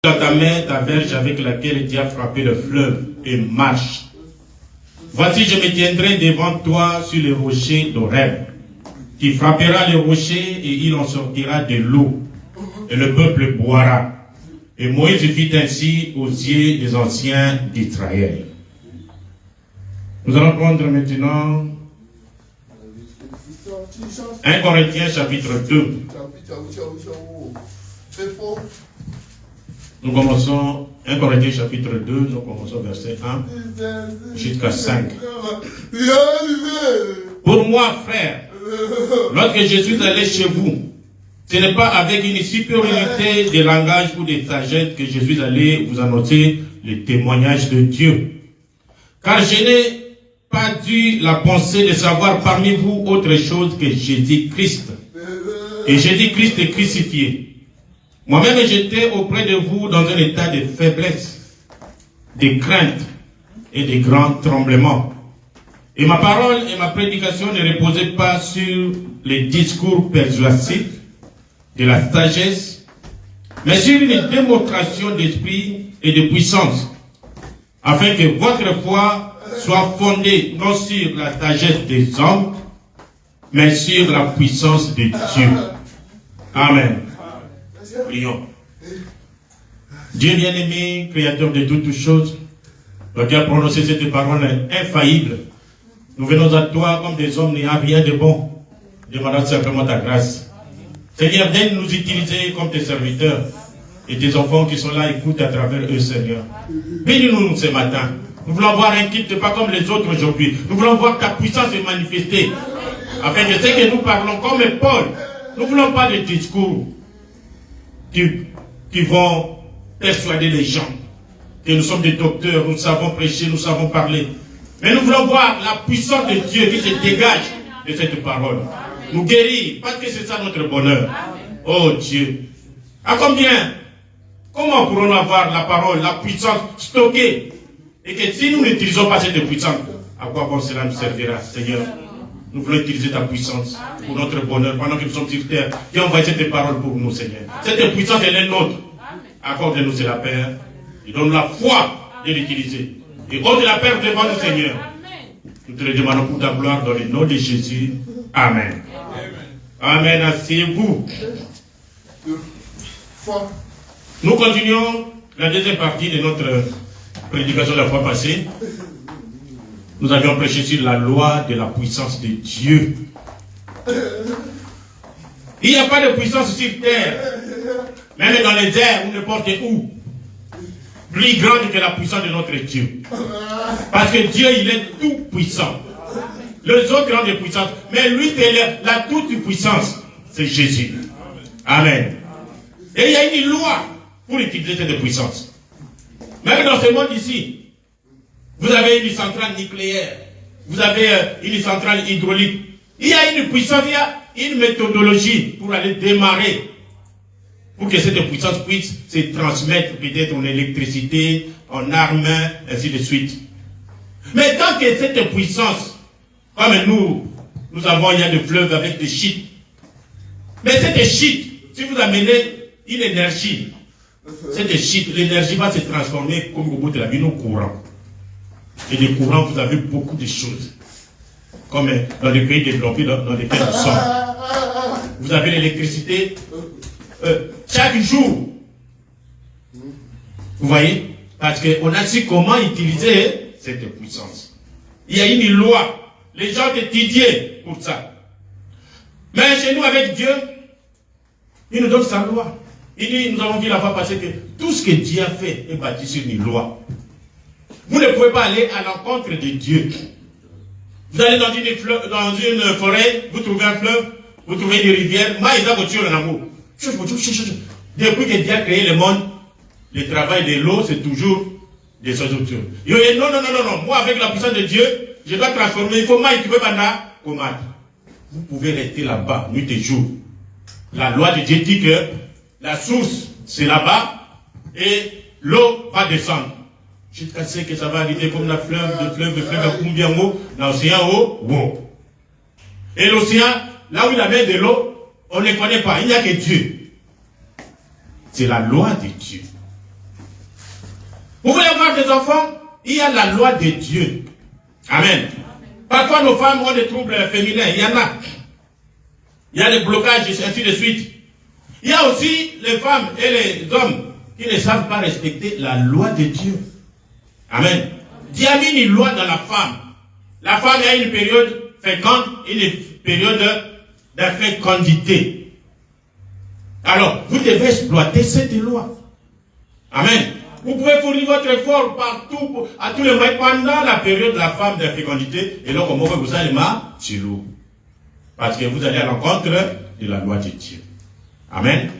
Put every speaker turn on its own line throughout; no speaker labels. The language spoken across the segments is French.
Dans ta main, ta verge avec laquelle tu as frappé le fleuve et marche. Voici, je me tiendrai devant toi sur les rochers d'Horeb. Tu frapperas les rochers et il en sortira de l'eau. Et le peuple boira. Et Moïse fit ainsi aux yeux des anciens d'Israël. Nous allons prendre maintenant 1 Corinthiens chapitre 2. Nous commençons 1 Corinthiens chapitre 2, nous commençons verset 1 jusqu'à 5. Pour moi, frère, lorsque je suis allé chez vous, ce n'est pas avec une supériorité de langage ou de sagesse que je suis allé vous annoncer le témoignage de Dieu. Car je n'ai pas dû la pensée de savoir parmi vous autre chose que Jésus-Christ. Et Jésus-Christ est crucifié. Moi-même, j'étais auprès de vous dans un état de faiblesse, de crainte et de grands tremblements. Et ma parole et ma prédication ne reposaient pas sur les discours persuasifs de la sagesse, mais sur une démonstration d'esprit et de puissance, afin que votre foi soit fondée non sur la sagesse des hommes, mais sur la puissance de Dieu. Amen. Prions. Dieu bien-aimé, créateur de toutes choses, toi qui as prononcé cette parole infaillible, nous venons à toi comme des hommes n'ayant rien de bon, demandant simplement ta grâce. Seigneur, viens nous utiliser comme tes serviteurs et tes enfants qui sont là, écoute à travers eux, Seigneur. Bénis-nous ce matin. Nous voulons voir un culte pas comme les autres aujourd'hui. Nous voulons voir ta puissance se manifester. Afin que ce que nous parlons comme Paul, nous ne voulons pas de discours qui vont persuader les gens que nous sommes des docteurs, nous savons prêcher, nous savons parler. Mais nous voulons voir la puissance de Dieu qui se dégage de cette parole. Nous guérir, parce que c'est ça notre bonheur. Oh Dieu. À combien? Comment pourrons-nous avoir la parole, la puissance stockée? Et que si nous n'utilisons pas cette puissance, à quoi bon cela nous servira, Seigneur? Nous voulons utiliser ta puissance pour notre bonheur, pendant que nous sommes sur terre. Tu as envoyé cette parole pour nous, Seigneur. Cette puissance, elle est nôtre. Accorde-nous cela, Père. Et donne la foi de l'utiliser. Et ôte la peur devant nous, Seigneur. Nous te le demandons pour ta gloire dans le nom de Jésus. Amen. Amen. Asseyez-vous. Nous continuons la deuxième partie de notre prédication de la fois passée. Nous avions prêché sur la loi de la puissance de Dieu. Il n'y a pas de puissance sur terre, même dans les airs ou n'importe où, plus grande que la puissance de notre Dieu. Parce que Dieu, il est tout puissant. Les autres ont des puissances, mais lui, c'est la toute puissance. C'est Jésus. Amen. Et il y a une loi pour utiliser cette puissance. Même dans ce monde ici, vous avez une centrale nucléaire, vous avez une centrale hydraulique. Il y a une puissance, il y a une méthodologie pour aller démarrer, pour que cette puissance puisse se transmettre peut-être en électricité, en armes, ainsi de suite. Mais tant que cette puissance, comme nous avons, il y a des fleuves avec des shit. Mais cette shit, si vous amenez une énergie, cette shit, l'énergie va se transformer comme au bout de la vie, nos courants. Et les courants, vous avez beaucoup de choses. Comme dans les pays développés, dans lesquels nous sommes. Vous avez l'électricité chaque jour. Vous voyez? Parce qu'on a su comment utiliser cette puissance. Il y a une loi. Les gens ont étudié pour ça. Mais chez nous, avec Dieu, il nous donne sa loi. Il dit, nous avons vu la fois passée que tout ce que Dieu a fait est bâti sur une loi. Vous ne pouvez pas aller à l'encontre de Dieu. Vous allez dans une forêt, vous trouvez un fleuve, vous trouvez une rivière. Depuis que Dieu a créé le monde, le travail de l'eau, c'est toujours des choses autour. Non. Moi, avec la puissance de Dieu, je dois transformer. Il faut vous pouvez rester là-bas, nuit et jour. La loi de Dieu dit que la source, c'est là-bas, et l'eau va descendre. Jusqu'à ce que ça va arriver comme le fleuve à combien haut, l'océan haut. Et l'océan, là où il y avait de l'eau, on ne connaît pas, il n'y a que Dieu. C'est la loi de Dieu. Vous voulez avoir des enfants? Il y a la loi de Dieu. Amen. Parfois, nos femmes ont des troubles féminins. Il y en a. Il y a des blocages, ainsi de suite. Il y a aussi les femmes et les hommes qui ne savent pas respecter la loi de Dieu. Amen. Dieu a mis une loi dans la femme. La femme a une période féconde, une période d'infécondité. Alors, vous devez exploiter cette loi. Amen. Vous pouvez fournir votre effort partout, à tous les moyens, pendant la période de la femme d'infécondité. Et donc, comment vous allez marcher? Parce que vous allez à l'encontre de la loi de Dieu. Amen.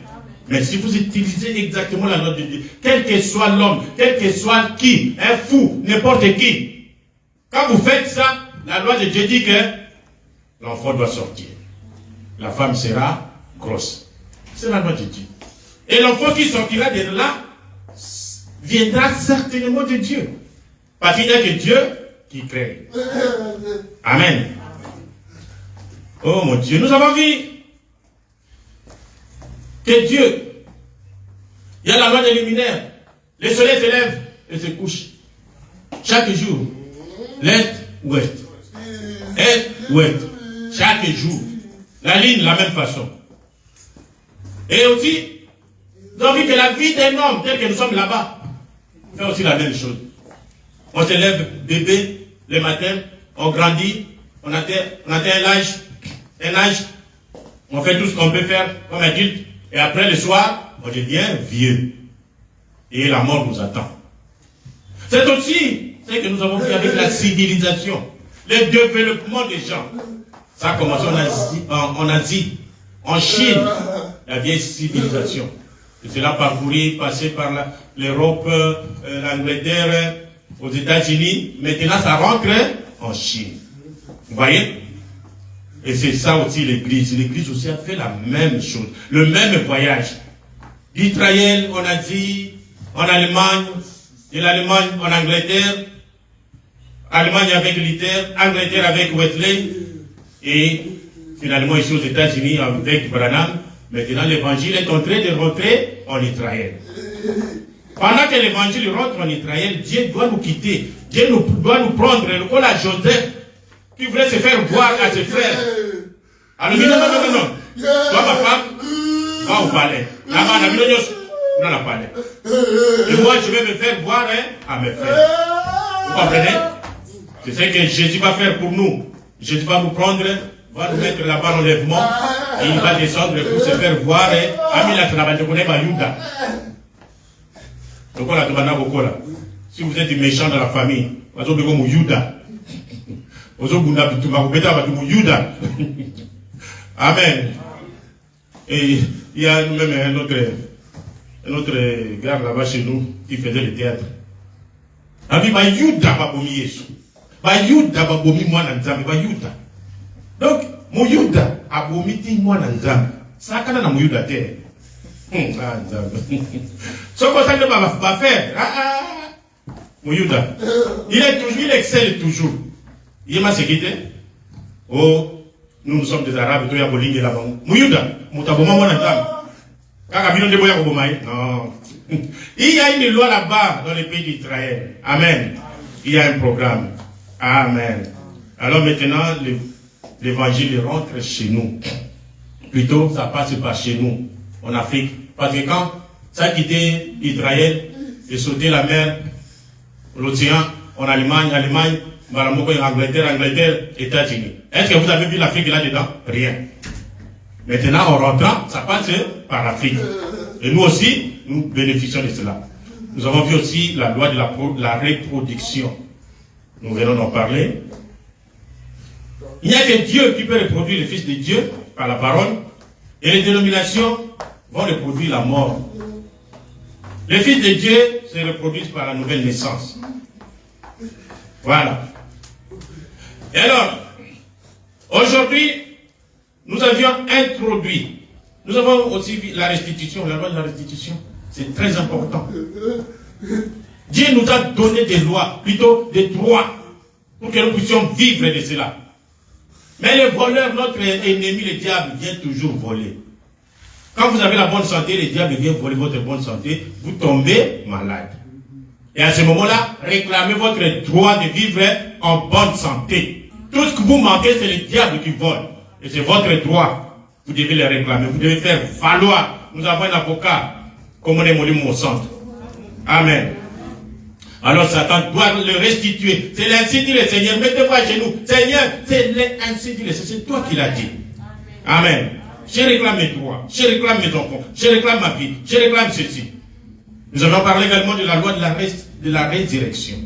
Mais si vous utilisez exactement la loi de Dieu, quel que soit l'homme, quel que soit qui, un fou, n'importe qui, quand vous faites ça, la loi de Dieu dit que l'enfant doit sortir. La femme sera grosse. C'est la loi de Dieu. Et l'enfant qui sortira de là viendra certainement de Dieu. Parce qu'il n'y a que Dieu qui crée. Amen. Oh mon Dieu, nous avons vu que Dieu, il y a la loi des luminaires. Le soleil se lève et se couche. Chaque jour. L'est, ouest. Est, ouest. Chaque jour. La ligne, la même façon. Et aussi, nous avons vu que la vie d'un homme, tel que nous sommes là-bas, fait aussi la même chose. On se lève bébé le matin, on grandit, on atteint un âge, on fait tout ce qu'on peut faire comme adulte, et après le soir, on devient vieux. Et la mort nous attend. C'est aussi ce que nous avons vu avec la civilisation, le développement des gens. Ça a commencé en Asie, en Chine, la vieille civilisation. Et cela parcouru, passé par l'Europe, l'Angleterre, aux États-Unis. Maintenant, ça rentre en Chine. Vous voyez? Et c'est ça aussi l'Église. L'Église aussi a fait la même chose, le même voyage. D'Israël en Asie, en Allemagne, de l'Allemagne en Angleterre, Allemagne avec Luther, Angleterre avec Wesley, et finalement ici aux États-Unis avec Branham. Maintenant l'évangile est en train de rentrer en Israël. Pendant que l'évangile rentre en Israël, Dieu doit nous quitter. Dieu doit nous prendre. On a Joseph qui voulait se faire voir à ses frères. Alors il dit non. Toi ma femme, va au palais. Là-bas, on a vu on a palais. Et moi je vais me faire voir à mes frères. Vous comprenez? C'est ce que Jésus va faire pour nous. Jésus va nous prendre, va nous mettre là-bas en enlèvement, et il va descendre pour se faire voir. Donc on a demandé beaucoup là. Si vous êtes méchant dans la famille, vous avez besoin de Yuda. Vous avez besoin de Yuda. Amen. Et il y a même un autre gars là-bas chez nous qui faisait le théâtre. Ami ba Yuda ba bomi Yesu. Ba Yuda ba bomi mwana nzambe ba Yuda. Donc mon Yuda a bomi ti mwana nzambe. Ça kana na Yuda te. Ah nzambe. So ko ça ne va pas faire. Mon Yuda. Il excelle toujours. Il m'a séquité. Oh, nous sommes des Arabes, toi ya bolingi là-bas. Mon Yuda, mutaboma mwana nzambe. Non. Il y a une loi là-bas dans les pays d'Israël. Amen. Il y a un programme. Amen. Alors maintenant, l'évangile rentre chez nous. Plutôt, ça passe par chez nous, en Afrique. Parce que quand ça a quitté Israël et sauté la mer, l'océan, en Allemagne, Angleterre, États-Unis. Est-ce que vous avez vu l'Afrique là-dedans? Rien. Maintenant, en rentrant, ça passe par l'Afrique. Et nous aussi, nous bénéficions de cela. Nous avons vu aussi la loi de la reproduction. Nous venons d'en parler. Il n'y a que Dieu qui peut reproduire le Fils de Dieu par la parole. Et les dénominations vont reproduire la mort. Les Fils de Dieu se reproduisent par la nouvelle naissance. Voilà. Et alors, aujourd'hui, nous avions introduit, nous avons aussi vu la restitution, la loi de la restitution. C'est très important. Dieu nous a donné des lois, plutôt des droits, pour que nous puissions vivre de cela. Mais le voleur, notre ennemi, le diable, vient toujours voler. Quand vous avez la bonne santé, le diable vient voler votre bonne santé, vous tombez malade. Et à ce moment-là, réclamez votre droit de vivre en bonne santé. Tout ce que vous manquez, c'est le diable qui vole. Et c'est votre droit. Vous devez le réclamer. Vous devez faire valoir. Nous avons un avocat, comme on est moli mon centre. Amen. Alors Satan doit le restituer. C'est l'ainsi dit le Seigneur. Mettez-vous à genoux. Seigneur, c'est l'ainsi dit le Seigneur. C'est toi qui l'as dit. Amen. Je réclame mes droits. Je réclame mes enfants. Je réclame ma vie. Je réclame ceci. Nous avons parlé également de la loi de la résurrection.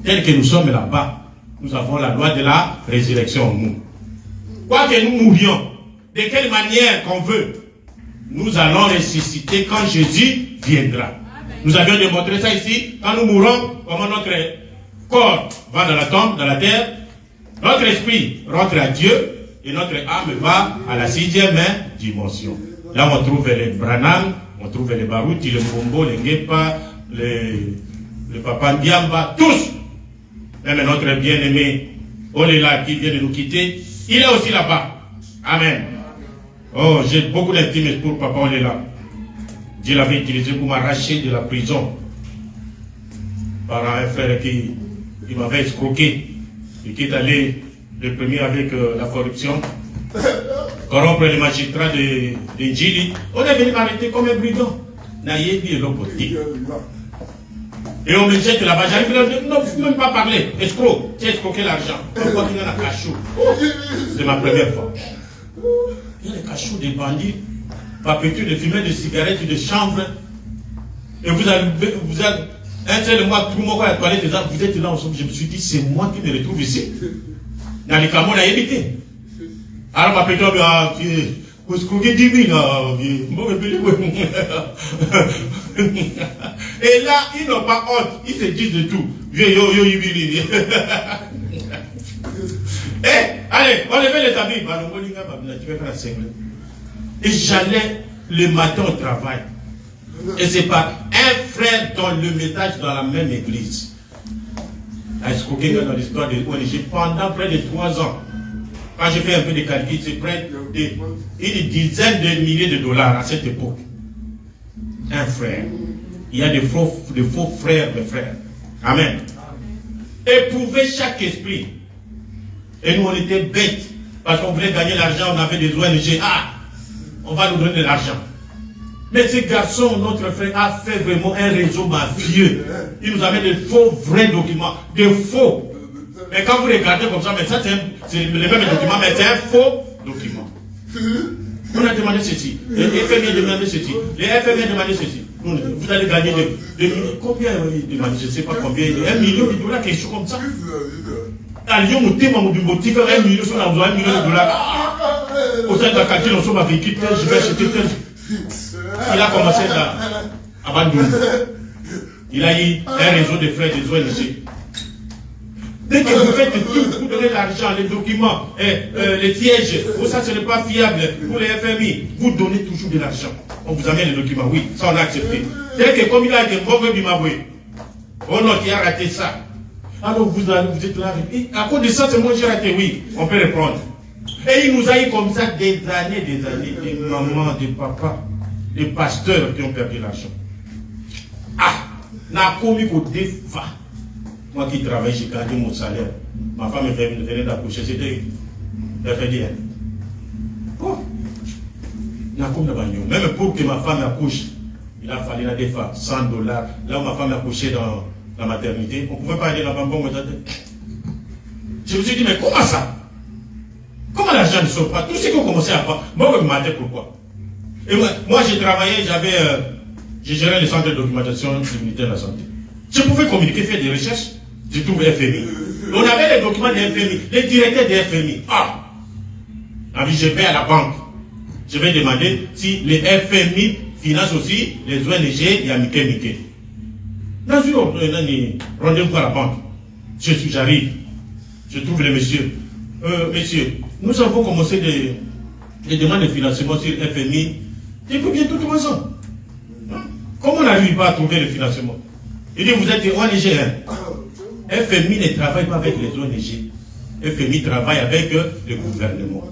Tel que nous sommes là-bas, nous avons la loi de la résurrection en nous. Quoi que nous mourions, de quelle manière qu'on veut, nous allons ressusciter quand Jésus viendra. Nous avions démontré ça ici. Quand nous mourons, comment notre corps va dans la tombe, dans la terre, notre esprit rentre à Dieu et notre âme va à la 6e dimension. Là, on trouve les Branham, on trouve les Barouti, les Mbombo, les Ngepa, le Papa Ndiamba, tous. Même notre bien-aimé Olela qui vient de nous quitter, il est aussi là-bas. Amen. Oh, j'ai beaucoup d'intime pour Papa Olela. Dieu l'avait utilisé pour m'arracher de la prison par un frère qui m'avait escroqué et qui est allé le premier avec la corruption, corrompre les magistrats de Njili. On est venu m'arrêter comme un brigand. Naïebi et l'opposé. Et on me jette là-bas. J'arrive là, non, il ne faut même pas parler. Escroc, tu as escroqué l'argent. Pourquoi il y a un cachot? C'est ma première fois. Il y a des cachots, des bandits, papetus, des fumeurs de cigarettes, de chanvre. Et vous avez un seul mois, tout le monde à la toilette, vous êtes là ensemble. Je me suis dit, c'est moi qui me retrouve ici. Dans les camions, on a évité. Alors, ma petite, vous escroquez 10 000. Et là, ils n'ont pas honte. Ils se disent de tout. Allez, enlevez les habits. Et j'allais le matin au travail. Et c'est pas un frère dans le métage dans la même église. À escroquer dans l'histoire de ONG pendant près de 3 ans. Quand j'ai fait un peu de calcul, c'est près d'une dizaine de milliers de dollars à cette époque. Un frère. Il y a des faux frères, mes frères. Amen. Éprouver chaque esprit. Et nous, on était bêtes. Parce qu'on voulait gagner l'argent, on avait des ONG. Ah, on va nous donner de l'argent. Mais ce garçon, notre frère, a fait vraiment un réseau mafieux. Il nous avait des faux, vrais documents. Des faux. Mais quand vous regardez comme ça, mais ça c'est le même document, mais c'est un faux document. On a demandé ceci. Les FMI a demandé ceci. Les FMI a demandé ceci. Vous allez gagner des millions. Combien ils demandent? Je ne sais pas combien. 1 million de dollars, quelque chose comme ça. À Lyon, on dit, 1 million, si on a besoin de 1 million de dollars. Au sein de la cantine, on s'en véhicule, je vais acheter tel. Il a commencé à abandonner. Il a eu un réseau de frères des ONG. Dès que vous faites tout, vous donnez l'argent, les documents, les sièges, pour ça ce n'est pas fiable pour les FMI, vous donnez toujours de l'argent. On vous amène les documents, oui, ça on a accepté. Dès que comme il a été mauvais du Maboué, oh non, qui a raté ça. Alors vous êtes là, et à cause de ça, c'est moi j'ai raté, oui, on peut reprendre. Et il nous a eu comme ça des années, des mamans, des papas, des pasteurs qui ont perdu l'argent. Ah, n'a commis qu'au défa. Moi qui travaille, j'ai gardé mon salaire. Ma femme venait d'accoucher, c'était FDN. Oh, même pour que ma femme accouche, il a fallu des fois $100. Là où ma femme a accouché dans la maternité, on ne pouvait pas aller là-bas. Je me suis dit, mais comment ça? Comment l'argent ne sort pas? Tout ce qu'on commençait à faire, moi je me demandais pourquoi. Et moi j'ai travaillé, j'ai géré le centre de documentation du ministère de la Santé. Je pouvais communiquer, faire des recherches. Je trouve FMI. On avait les documents des FMI, les directeurs des FMI. Ah! Je vais à la banque. Je vais demander si les FMI financent aussi les ONG et à Mickey. Dans une rendez-vous à la banque. J'arrive. Je trouve le monsieur. Monsieur, nous avons commencé des demandes de financement sur FMI depuis bientôt 3 ans. Comment on n'arrive pas à trouver le financement? Il dit, vous êtes ONG, hein? FMI ne travaille pas avec les ONG. FMI travaille avec le gouvernement.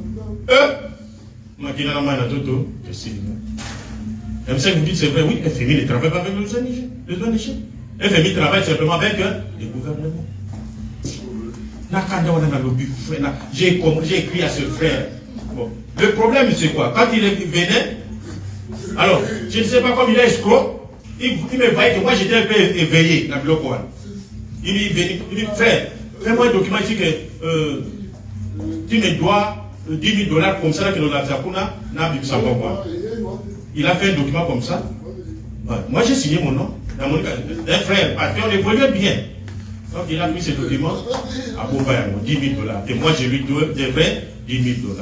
Même si vous dites c'est vrai, oui, FMI ne travaille pas avec les ONG. FMI travaille simplement avec les gouvernements. J'ai écrit à ce frère. Bon. Le problème, c'est quoi? Quand il venait, alors, je ne sais pas comme il est escroc, il me voyait que moi j'étais un peu éveillé dans le bloc. Il me dit, frère, fais-moi un document ici que tu me dois $10 000 comme ça que nous avons Il a fait un document comme ça. Moi j'ai signé mon nom. Un frère, parce qu'on évoluait bien. Donc il a pris ce document à Bobayango, $10 000. Et moi je lui devais $10 000.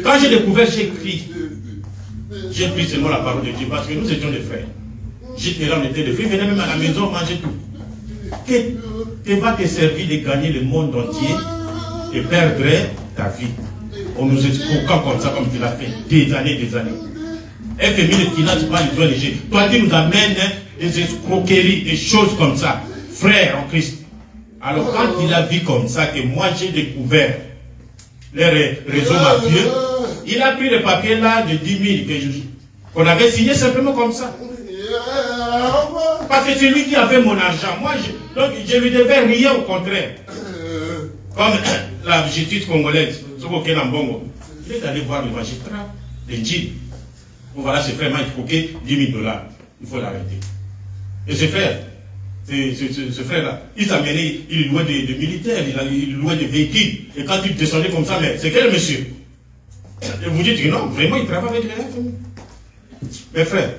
Quand j'ai découvert, j'ai pris seulement la parole de Dieu parce que nous étions des frères. J'étais là, on était des frères, ils venaient même à la maison manger tout. Que va te servir de gagner le monde entier et perdre ta vie? On nous escroquant comme ça, comme tu l'as fait, des années. FMI ne finance pas les ONG. Toi, tu nous amènes des escroqueries, des choses comme ça. Frère en Christ. Alors, quand il a vu comme ça, que moi j'ai découvert les réseaux mafieux, il a pris le papier là de 10 000 qu'on avait signé simplement comme ça. Parce que c'est lui qui avait mon argent. Moi, donc je lui devais rien, au contraire. Comme la justice congolaise, il est allé voir le magistrat, le djinn. Voilà, ce frère m'a escroqué $10 000. Il faut l'arrêter. Et ce frère, ce frère-là, il s'amenait, il louait des militaires, il louait des véhicules. Et quand il descendait comme ça, mais c'est quel monsieur? Et vous dites que non, vraiment, il travaille avec les gens. Mes frères,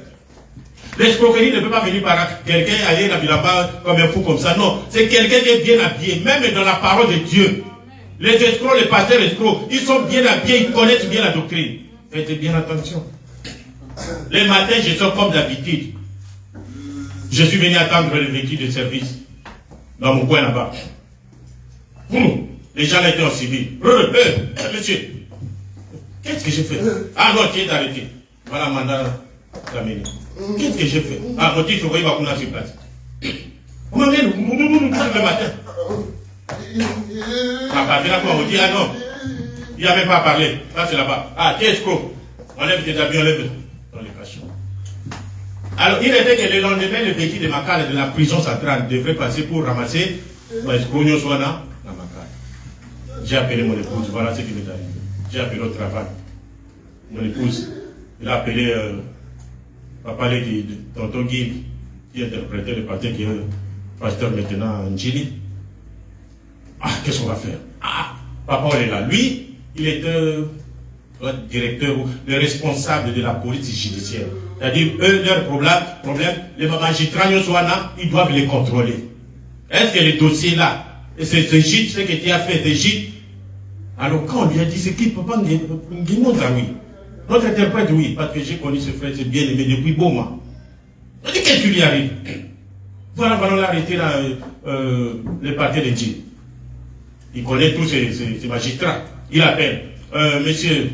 l'escroquerie ne peut pas venir par quelqu'un aller là-bas comme un fou comme ça. Non, c'est quelqu'un qui est bien habillé, même dans la parole de Dieu. Les escrocs, les pasteurs escrocs, ils sont bien habillés, ils connaissent bien la doctrine. Faites bien attention. Les matins, je sors comme d'habitude. Je suis venu attendre le véhicule de service dans mon coin là-bas. Les gens étaient en civil. Monsieur, qu'est-ce que j'ai fait? Ah non, tu es arrêté. Voilà, mandat d'amener. Qu'est-ce que j'ai fait? Ah, mon titre, il va couler sur place. On m'a dit, le matin. À partir là, on dit, ah non, il n'avait pas parlé. Là, c'est là-bas. Ah, tu es escroc. Enlève tes habits, enlève dans les cachots. Alors, il était que le lendemain, le véhicule de Makala de la prison centrale devrait passer pour ramasser l'escroc soit dans Makala. J'ai appelé mon épouse, voilà ce qui m'est arrivé. J'ai appelé au travail. Mon épouse, il a appelé papa de tonton Guy, qui interprétait le pasteur qui est pasteur maintenant en Chili. Ah, qu'est-ce qu'on va faire? Ah, papa, il est là. Lui, il était le directeur ou le responsable de la police judiciaire. C'est-à-dire, eux, leur problème, les magistrats, ils doivent les contrôler. Est-ce que les dossiers là, et c'est ce gîte, ce que tu as fait, ce gîte? Alors, quand on lui a dit, c'est qui, papa, oui. Notre interprète, oui, parce que j'ai connu ce frère, c'est bien aimé depuis beau mois. On dit, qu'est-ce qui lui arrive? Voilà, on l'a arrêté là, le parquet de Dieu. Il connaît tous ces magistrats. Il appelle, monsieur,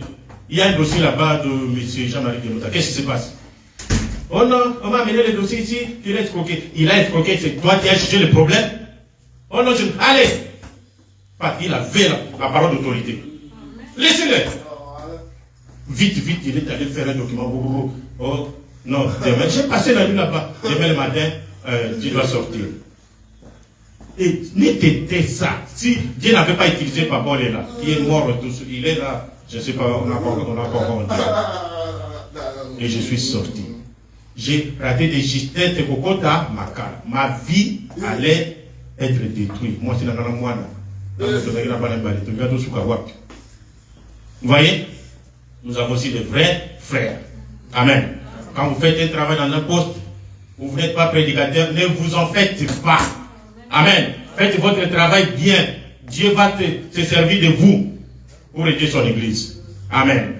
il y a un dossier là-bas de monsieur Jean-Marie Demota. Qu'est-ce qui se passe? Oh non, on m'a amené le dossier ici, il a escroqué. Il a escroqué, c'est toi qui as jugé le problème. Oh non, allez! Parce qu'il avait la parole d'autorité. Laissez-le! Vite, il est allé faire un document. Oh, non, demain, j'ai passé la nuit là-bas. Demain le matin, tu dois sortir. Et n'était ça. Si Dieu n'avait pas utilisé Papa, il est là. Il est mort, il est là. Je ne sais pas, on a encore et je suis sorti. J'ai raté des justesses de Kokota, ma vie allait être détruite. Moi, c'est la moine. Vous voyez? Nous avons aussi de vrais frères. Amen. Quand vous faites un travail dans un poste, vous n'êtes pas prédicateur, ne vous en faites pas. Amen. Faites votre travail bien. Dieu va se servir de vous pour aider son église. Amen.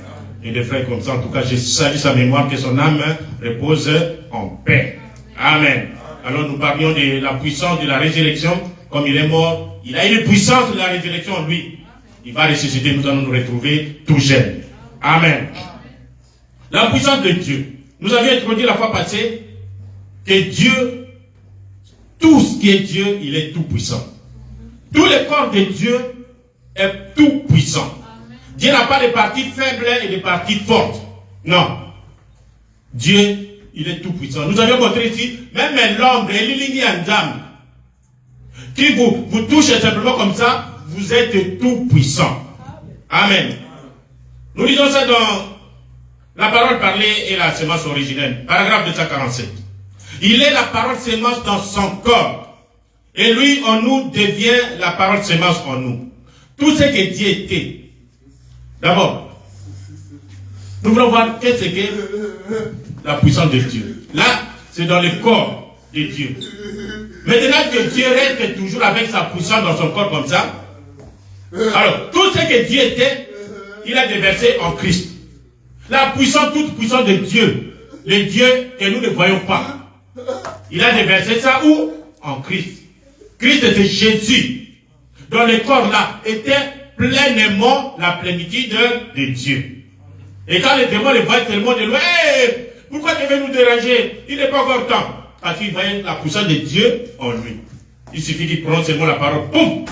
Et des frères comme ça, en tout cas, je salue sa mémoire, que son âme repose en paix. Amen. Alors nous parlions de la puissance de la résurrection. Comme il est mort, il a une puissance de la résurrection en lui. Il va ressusciter, nous allons nous retrouver tout jeunes. Amen. La puissance de Dieu. Nous avions introduit la fois passée que Dieu, tout ce qui est Dieu, il est tout puissant. Tout le corps de Dieu est tout puissant. Dieu n'a pas de parties faibles et de parties fortes. Non. Dieu il est tout puissant. Nous avions montré ici, même l'ombre et l'ilini andam, qui vous touche simplement comme ça, vous êtes tout puissant. Amen. Nous lisons ça dans la parole parlée et la sémence originelle, paragraphe 247. Il est la parole sémence dans son corps, et lui en nous devient la parole sémence en nous. Tout ce que Dieu était. D'abord, nous voulons voir qu'est-ce que la puissance de Dieu. Là, c'est dans le corps de Dieu. Maintenant que Dieu reste toujours avec sa puissance dans son corps comme ça, alors, tout ce que Dieu était, il a déversé en Christ. La puissance, toute puissance de Dieu, le Dieu que nous ne voyons pas, il a déversé ça où? En Christ. Christ était Jésus, dont le corps là était pleinement la plénitude de Dieu. Et quand les démons le voient tellement de loin, hey, pourquoi tu veux nous déranger? Il n'est pas encore temps. Parce qu'il voyait la puissance de Dieu en lui. Il suffit qu'il prononce seulement la parole, boum,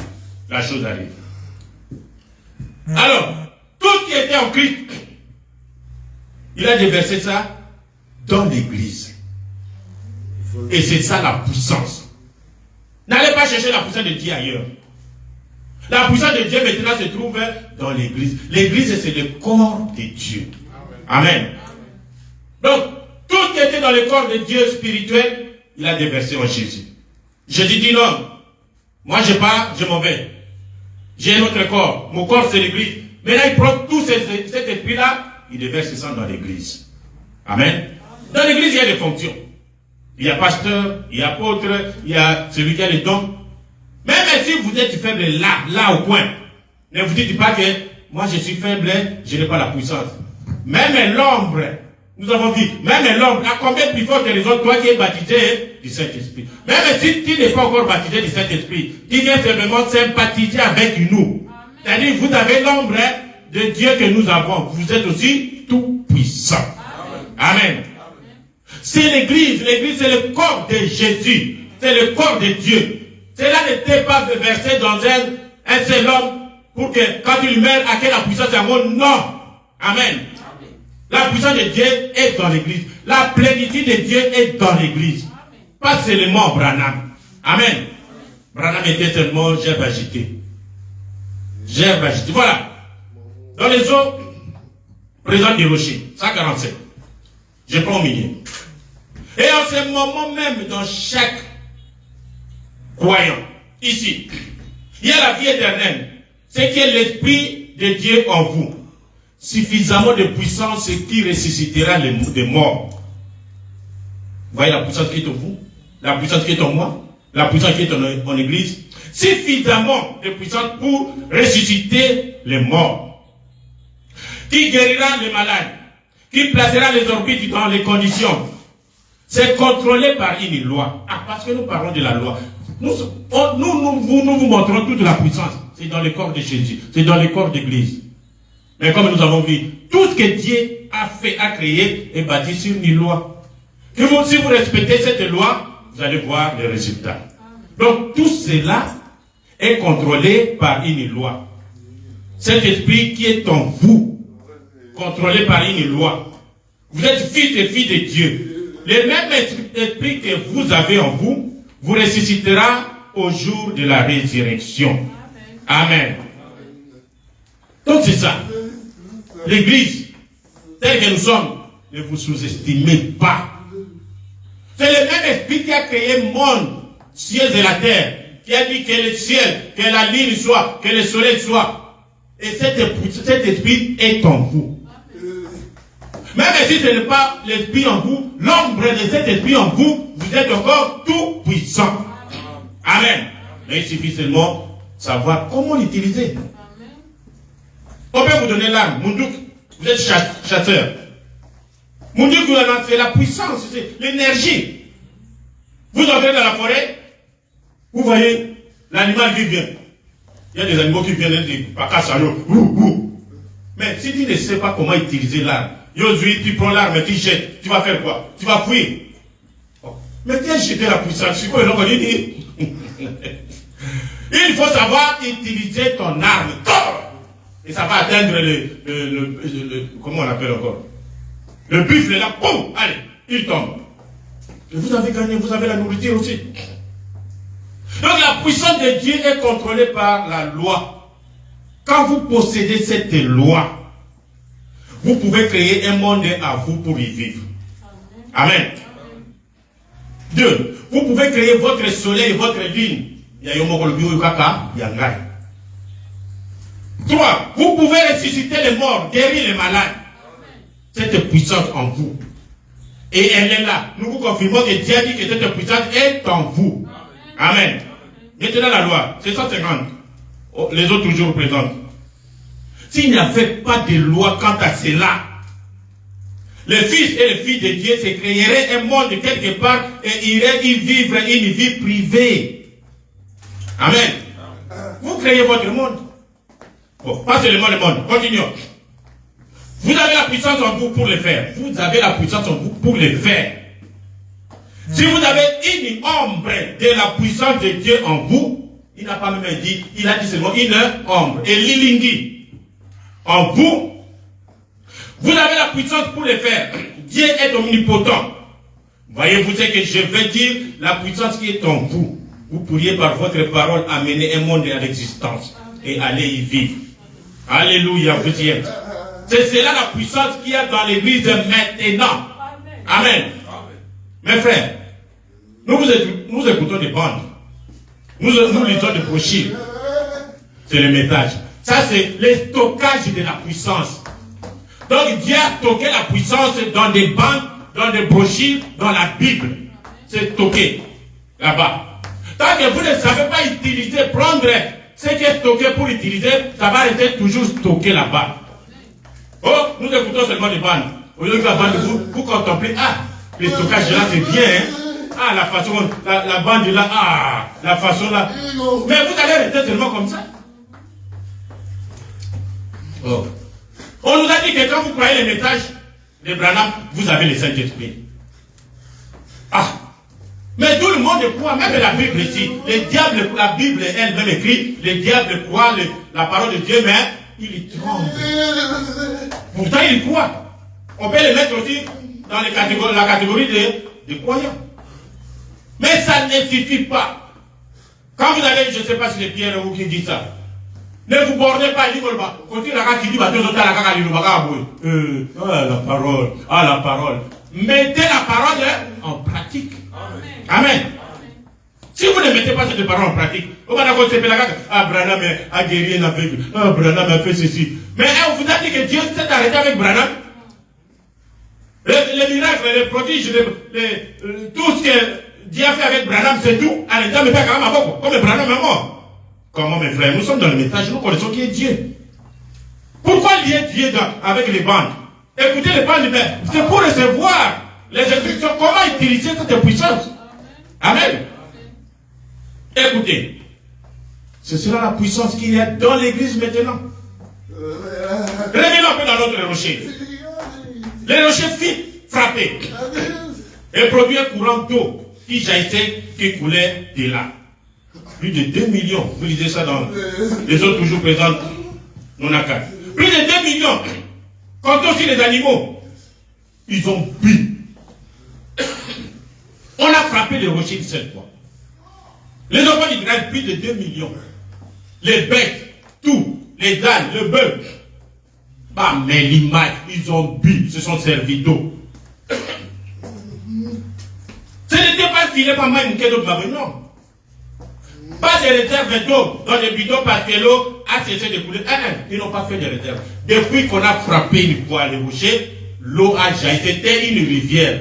la chose arrive. Alors, tout ce qui était en Christ, il a déversé ça dans l'église. Et c'est ça la puissance. N'allez pas chercher la puissance de Dieu ailleurs. La puissance de Dieu maintenant se trouve dans l'église. L'église, c'est le corps de Dieu. Amen. Donc, tout ce qui était dans le corps de Dieu spirituel, il a déversé en Jésus. Jésus dit non. Moi, je pars, je m'en vais. J'ai un autre corps. Mon corps, c'est l'église. Maintenant, il prend tout cet esprit-là, il déverse ça dans l'église. Amen. Dans l'église, il y a des fonctions. Il y a pasteur, il y a apôtre, il y a celui qui a les dons. Même si vous êtes faible là au coin, ne vous dites pas que moi je suis faible, je n'ai pas la puissance. Même l'ombre, nous avons vu, même l'ombre, à combien plus fort que les autres, toi qui es baptisé du Saint-Esprit. Même si tu n'es pas encore baptisé du Saint-Esprit, tu viens simplement sympathiser avec nous. C'est-à-dire, vous avez l'ombre de Dieu que nous avons. Vous êtes aussi tout puissant. Amen. C'est l'église. L'église, c'est le corps de Jésus. C'est le corps de Dieu. Cela n'était pas versé dans un seul homme pour que quand il meurt, à quelle la puissance est en moi. Non. Amen. La puissance de Dieu est dans l'église. La plénitude de Dieu est dans l'église. Pas seulement Branham. Amen. Branham était seulement gerbe agité. Gerbe agité. Voilà. Dans les eaux présentes du rocher, 147. Je prends au milieu. Et en ce moment même, dans chaque croyant, ici, il y a la vie éternelle. C'est qui est l'Esprit de Dieu en vous. Suffisamment de puissance qui ressuscitera les morts. Vous voyez la puissance qui est en vous, la puissance qui est en moi, la puissance qui est en l'église. Suffisamment de puissance pour ressusciter les morts. Qui guérira les malades, qui placera les orbites dans les conditions. C'est contrôlé par une loi. Ah, parce que nous parlons de la loi. Nous vous montrons toute la puissance. C'est dans le corps de Jésus. C'est dans le corps d'église. Mais comme nous avons vu, tout ce que Dieu a fait, a créé, est bâti sur une loi. Et vous, si vous respectez cette loi, vous allez voir les résultats. Donc tout cela est contrôlé par une loi. Cet esprit qui est en vous, contrôlé par une loi. Vous êtes fils et filles de Dieu. Le même esprit que vous avez en vous, vous ressuscitera au jour de la résurrection. Amen. Donc c'est ça. L'église, telle que nous sommes, ne vous sous-estimez pas. C'est le même esprit qui a créé le monde, ciel et la terre, qui a dit que le ciel, que la lune soit, que le soleil soit. Et cet esprit est en vous. Même si ce n'est pas l'esprit en vous, l'ombre de cet esprit en vous, vous êtes encore tout puissant. Amen. Mais il suffit seulement savoir comment l'utiliser. On peut vous donner l'arme. Moundouk, vous êtes chasseur. Moundouk, c'est la puissance, c'est l'énergie. Vous entrez dans la forêt, vous voyez l'animal qui vient. Il y a des animaux qui viennent des pacassalos. Mais si tu ne sais pas comment utiliser l'arme, Yosué, tu prends l'arme et tu jettes. Tu vas faire quoi? Tu vas fuir. Oh. Mais tu as jeté la puissance. C'est quoi il dit? Il faut savoir utiliser ton arme. Et ça va atteindre comment on l'appelle encore? Le buffle là, boum, allez, il tombe. Et vous avez gagné, vous avez la nourriture aussi. Donc la puissance de Dieu est contrôlée par la loi. Quand vous possédez cette loi, vous pouvez créer un monde à vous pour y vivre. Amen. 2. Vous pouvez créer votre soleil, votre ligne. 3. Vous pouvez ressusciter les morts, guérir les malades. Cette puissance en vous. Et elle est là. Nous vous confirmons que Dieu a dit que cette puissance est en vous. Amen. Maintenant la loi, c'est 150. Les autres toujours représentent. S'il n'y avait pas de loi quant à cela, le fils et les filles de Dieu se créeraient un monde quelque part et iraient y vivre une vie privée. Amen. Vous créez votre monde. Bon, pas seulement le monde. Continuons. Vous avez la puissance en vous pour le faire. Vous avez la puissance en vous pour le faire. Si vous avez une ombre de la puissance de Dieu en vous, il n'a pas même dit, il a dit seulement une ombre. Et l'ilingui. En vous, vous avez la puissance pour le faire. Dieu est omnipotent. Voyez-vous ce que je veux dire? La puissance qui est en vous. Vous pourriez par votre parole amener un monde à l'existence et aller y vivre. Alléluia, vous y êtes. C'est cela la puissance qu'il y a dans l'église maintenant. Amen. Mes frères, nous écoutons des bandes. Nous lisons des brochures. C'est le message. Ça, c'est le stockage de la puissance. Donc, Dieu a stocké la puissance dans des bandes, dans des brochures, dans la Bible. C'est stocké là-bas. Tant que vous ne savez pas utiliser, prendre ce qui est stocké pour utiliser, ça va rester toujours stocké là-bas. Oh, nous écoutons seulement des bandes. Au lieu que la bande, vous contemplez, ah, le stockage là, c'est bien, hein. Ah, la façon, la bande là, ah, la façon là. Mais vous allez rester seulement comme ça. Oh. On nous a dit que quand vous croyez les messages de Branham, vous avez le Saint-Esprit. Ah. Mais tout le monde croit, même la Bible ici. Le diable, la Bible elle-même écrit, le diable croit la parole de Dieu, mais il y tremble. Pourtant, il croit. On peut le mettre aussi dans la catégorie des croyants. Mais ça ne suffit pas. Quand vous allez, je ne sais pas si c'est Pierre ou qui dit ça. Ne vous bornez pas, la parole, la parole. Mettez la parole en pratique. Amen. Si vous ne mettez pas cette parole en pratique, Branham a guéri un aveugle, Branham a fait ceci. Mais on vous a dit que Dieu s'est arrêté avec Branham. Les miracles, les prodiges, tout ce que Dieu a fait avec Branham, c'est tout. Comme Branham est mort. Comment mes frères, nous sommes dans le message, nous connaissons qui est Dieu. Pourquoi lier Dieu avec les bandes? Écoutez les bandes, c'est pour recevoir les instructions, comment utiliser cette puissance. Amen. Écoutez, c'est cela la puissance qu'il y a dans l'église maintenant. Revenons un peu dans notre rocher. Les rochers fit frapper et produit un courant d'eau qui jaillissait, qui coulait de là. Plus de 2 millions. Vous lisez ça dans les autres toujours présents. Non à 4. Plus de 2 millions. Quant aussi les animaux, ils ont bu. On a frappé les rochers de cette fois. Les enfants d'Israël, plus de 2 millions. Les bêtes, tout, les ânes, le bœuf. Bah, mais l'image, ils ont bu, ils se sont servis d'eau. Ce n'était pas filé par moi, non. Pas de réserve d'eau dans les bidons parce que l'eau a cessé de couler. Ils n'ont pas fait de réserve. Depuis qu'on a frappé une fois les rochers, l'eau a jailli. C'était une rivière.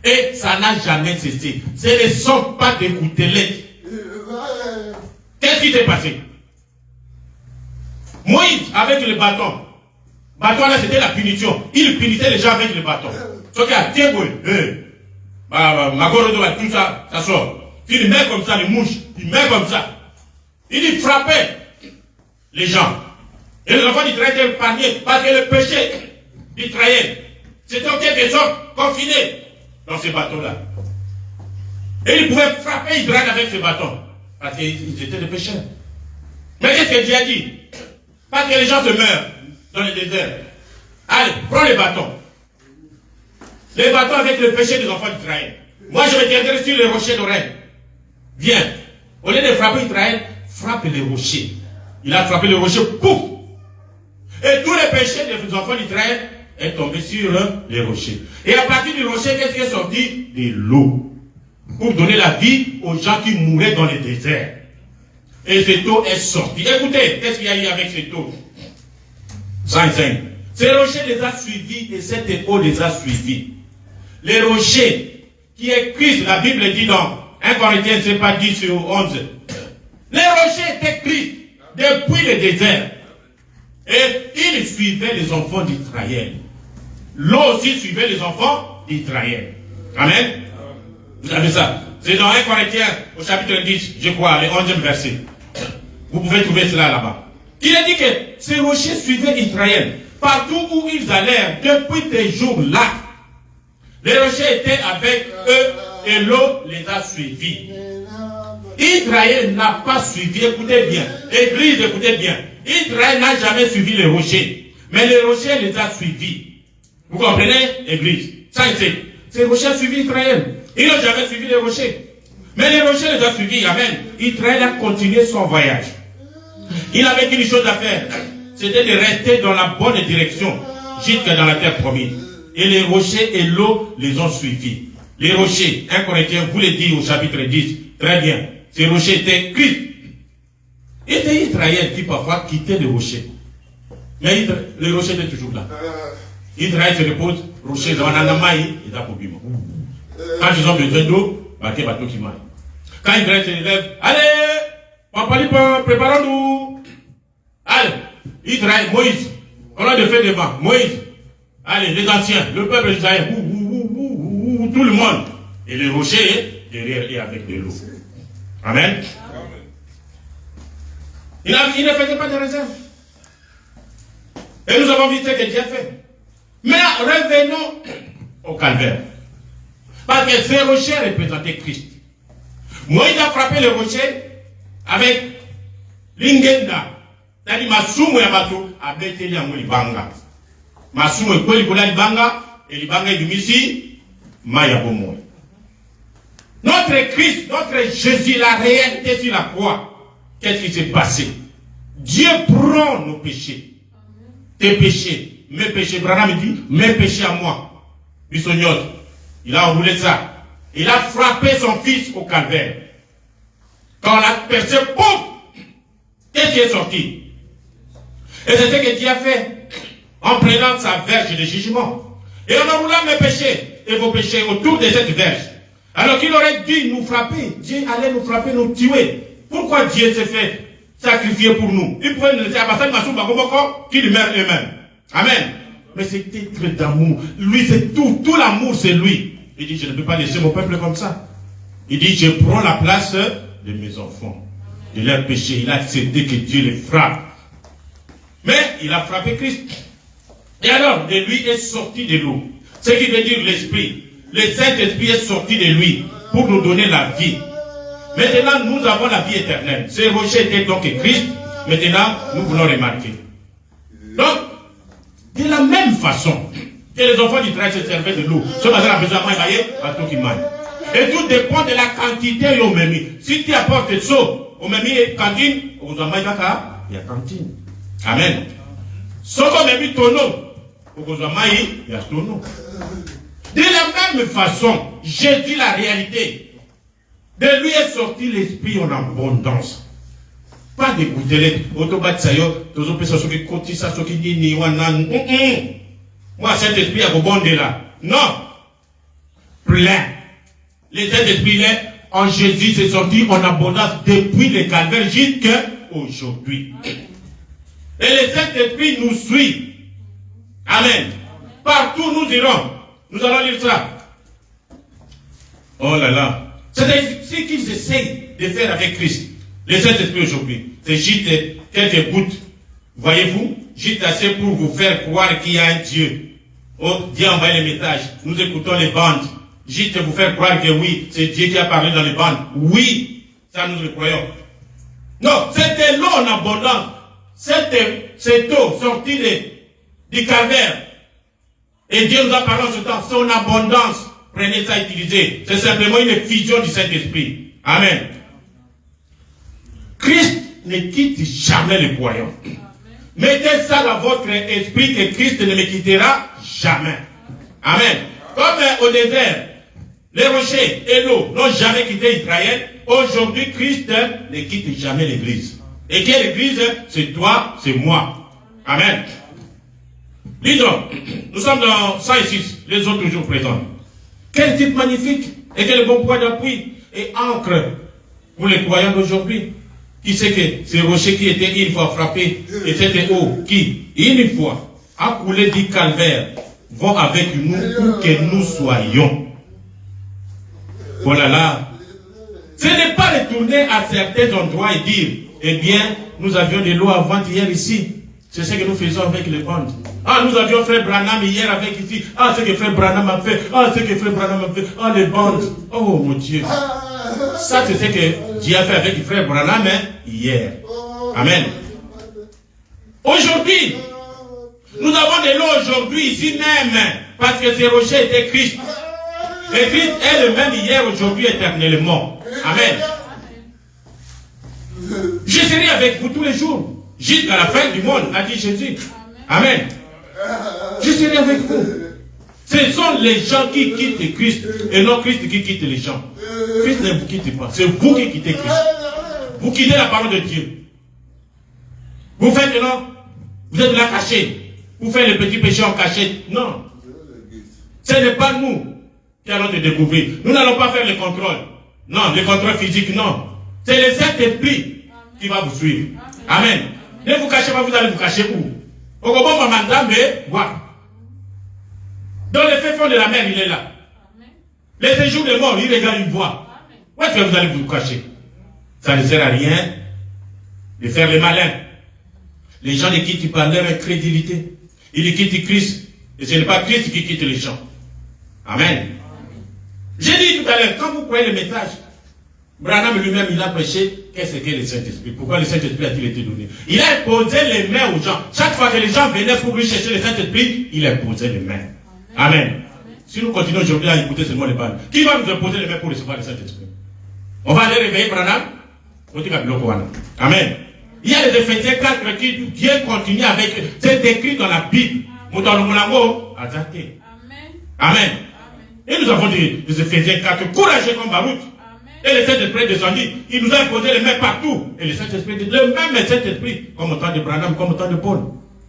Et ça n'a jamais cessé. Ce ne sont pas des gouttelettes. Qu'est-ce qui s'est passé? Moïse, avec le bâton. Bâton là, c'était la punition. Il punissait les gens avec le bâton. Sauf qu'il y a tout ça, ça sort. Il met comme ça les mouches, il met comme ça. Il frappait les gens. Et les enfants d'Israël étaient épargnés parce que le péché d'Israël, c'était en quelque sorte confiné dans ces bâtons-là. Et ils pouvaient frapper Israël avec ces bâtons parce qu'ils étaient des pécheurs. Mais qu'est-ce que Dieu a dit? Parce que les gens se meurent dans le désert. Allez, prends les bâtons. Les bâtons avec le péché des enfants d'Israël. Moi, je me tiendrai sur les rochers d'Oreb. Viens. Au lieu de frapper Israël, frappe les rochers. Il a frappé le rocher, pouf! Et tous les péchés des enfants d'Israël est tombé sur les rochers. Et à partir du rocher, qu'est-ce qui est sorti? De l'eau. Pour donner la vie aux gens qui mouraient dans les déserts. Et cette eau est sortie. Écoutez, qu'est-ce qu'il y a eu avec cette eau? 5. Ces rochers les a suivis et cette eau les a suivis. Les rochers qui est Christ, la Bible dit dans 1 Corinthiens, c'est pas 10 sur 11. Les rochers étaient Christ depuis le désert. Et ils suivaient les enfants d'Israël. L'eau aussi suivait les enfants d'Israël. Amen. Vous savez ça. C'est dans 1 Corinthiens, au chapitre 10, je crois, le 11e verset. Vous pouvez trouver cela là-bas. Il a dit que ces rochers suivaient Israël. Partout où ils allèrent, depuis ces jours-là, les rochers étaient avec eux et l'eau les a suivis. Israël n'a pas suivi, écoutez bien. Église, écoutez bien. Israël n'a jamais suivi les rochers. Mais les rochers les a suivis. Vous comprenez, Église? Ça, c'est. Ces rochers ont suivi Israël. Ils n'ont jamais suivi les rochers. Mais les rochers les ont suivis. Amen. Israël a continué son voyage. Il avait une chose à faire. C'était de rester dans la bonne direction jusqu'à dans la terre promise. Et les rochers et l'eau les ont suivis. Les rochers, 1 Corinthiens vous le dit au chapitre 10. Très bien. Ces rochers étaient Christ. Et c'est Israël qui parfois quittait les rochers. Mais les rochers étaient toujours là. Israël se repose, rocher dans Anamaï et d'Apobima. Quand ils ont besoin d'eau, bateau qui maille. Quand Israël se lève, allez, papa, préparons-nous. Allez, Israël, Moïse, on a de fait devant. Moïse, allez, les anciens, le peuple d'Israël, tout le monde. Et les rochers derrière et avec de l'eau. Amen. Il ne faisait pas de réserve. Et nous avons vu ce que Dieu a fait. Mais revenons au calvaire. Parce que ces rochers représentaient Christ. Moïse a frappé le rocher avec l'ingenda. C'est-à-dire Masumu Yabato a bêté l'ibanga. Masumu est quoi l'ibanga et l'ibanga est du Missi, Maya Bomoy. Notre Christ, notre Jésus, la réalité sur la croix. Qu'est-ce qui s'est passé? Dieu prend nos péchés. Tes péchés, mes péchés. Branham dit, mes péchés à moi. Bissognos, il a enroulé ça. Il a frappé son fils au calvaire. Quand la percée, pouf! Qu'est-ce qui est sorti? Et c'est ce que Dieu a fait en prenant sa verge de jugement. Et en enroulant mes péchés et vos péchés autour de cette verge. Alors qu'il aurait dû nous frapper. Dieu allait nous frapper, nous tuer. Pourquoi Dieu s'est fait sacrifier pour nous? Il pouvait nous laisser à passer qu'il meurt eux-mêmes. Amen. Mais c'était très d'amour. Lui, c'est tout. Tout l'amour, c'est lui. Il dit, je ne peux pas laisser mon peuple comme ça. Il dit, je prends la place de mes enfants. De leur péché. Il a accepté que Dieu les frappe. Mais il a frappé Christ. Et alors, de lui est sorti de l'eau. Ce qui veut dire l'esprit. Le Saint-Esprit est sorti de lui pour nous donner la vie. Maintenant, nous avons la vie éternelle. Ce rocher était donc Christ. Maintenant, nous voulons remarquer. Donc, de la même façon que les enfants d'Israël se servaient de l'eau, ce matin, on a besoin de mailler, bateau qui maille. Et tout dépend de la quantité au memi. Si tu apportes de seau, au memi et cantine, il y a cantine. Amen. Si on memi tonneau, il y a tonneau. De la même façon, j'ai dit la réalité. De lui est sorti l'esprit en abondance. Pas d'écouter les autobatisayo, tous les gens qui cotissent, ceux qui disent moi, cet esprit a rebondé là. Non. Plein. Les Saint-Esprit en Jésus c'est sorti en abondance depuis le calvaire jusqu'à aujourd'hui. Et le Saint-Esprit nous suit. Amen. Partout nous irons. Nous allons lire ça. Oh là là. C'est ce qu'ils essayent de faire avec Christ. Le Saint-Esprit aujourd'hui. C'est juste quelques gouttes. Voyez-vous? Juste assez pour vous faire croire qu'il y a un Dieu. Oh, Dieu a envoyé les messages. Nous écoutons les bandes. Juste vous faire croire que oui, c'est Dieu qui a parlé dans les bandes. Oui, ça nous le croyons. Non, c'était l'eau en abondance. Cette eau sortie du calvaire Et Dieu nous a parlé en ce temps, son abondance. Prenez ça, utilisez. C'est simplement une effusion du Saint-Esprit. Amen. Christ ne quitte jamais les croyants. Mettez ça dans votre esprit que Christ ne me quittera jamais. Amen. Comme au désert, les rochers et l'eau n'ont jamais quitté Israël, aujourd'hui Christ ne quitte jamais l'église. Et quelle église? C'est toi, c'est moi. Amen. Lisons, nous sommes dans 106, les autres toujours présents. Quel titre magnifique et quel bon point d'appui et ancre pour les croyants d'aujourd'hui. Qui sait que ces rochers qui étaient une fois frappés et cette eau qui, une fois, a coulé du calvaire, vont avec nous où que nous soyons. Voilà là. Ce n'est pas retourner à certains endroits et dire, eh bien, nous avions de l'eau avant-hier ici. C'est ce que nous faisons avec les bandes. Ah, nous avions frère Branham hier avec ici. Ah, ce que frère Branham a fait. Ah, ce que frère Branham a fait. Ah, les bandes. Oh, mon Dieu. Ça, c'est ce que Dieu a fait avec frère Branham hier. Amen. Aujourd'hui, nous avons de l'eau aujourd'hui, ici même, parce que ces rochers étaient Christ. Et Christ est le même hier, aujourd'hui, éternellement. Amen. Je serai avec vous tous les jours, jusqu'à la fin du monde, a dit Jésus. Amen. Je serai avec vous. Ce sont les gens qui quittent Christ, et non Christ qui quitte les gens. Christ ne vous quitte pas, c'est vous qui quittez Christ. Vous quittez la parole de Dieu. Vous faites non, vous êtes là caché. Vous faites les petits péchés en cachette. Non. Ce n'est pas nous qui allons te découvrir. Nous n'allons pas faire le contrôle. Non, le contrôle physique, non. C'est le Saint-Esprit qui va vous suivre. Amen. Ne vous cachez pas, vous allez vous cacher où? Au Gabon, Mamandambe, voilà. Dans les faits fonds de la mer, il est là. Les séjours de mort, il regarde, il voit. Où est-ce que vous allez vous cacher? Ça ne sert à rien de faire les malins. Les gens les quittent par leur incrédulité. Ils quittent Christ. Et ce n'est pas Christ qui quitte les gens. Amen. J'ai dit tout à l'heure, quand vous croyez le message, Branham lui-même, il a prêché, qu'est-ce que le Saint-Esprit? Pourquoi le Saint-Esprit a-t-il été donné? Il a imposé les mains aux gens. Chaque fois que les gens venaient pour lui chercher le Saint-Esprit, il imposait les mains. Amen. Si nous continuons aujourd'hui à écouter seulement les balles, qui va nous imposer les mains pour recevoir le Saint-Esprit? On va aller réveiller Branham? Amen. Il y a les Éphésiens 4 qui Dieu continue avec, c'est écrit dans la Bible. Amen. Et nous avons dit, les Éphésiens 4, courageux comme Baruch. Et le Saint-Esprit est descendu. Il nous a imposé les mains partout. Et le Saint-Esprit dit, le même Saint-Esprit, comme au temps de Branham, comme au temps de Paul.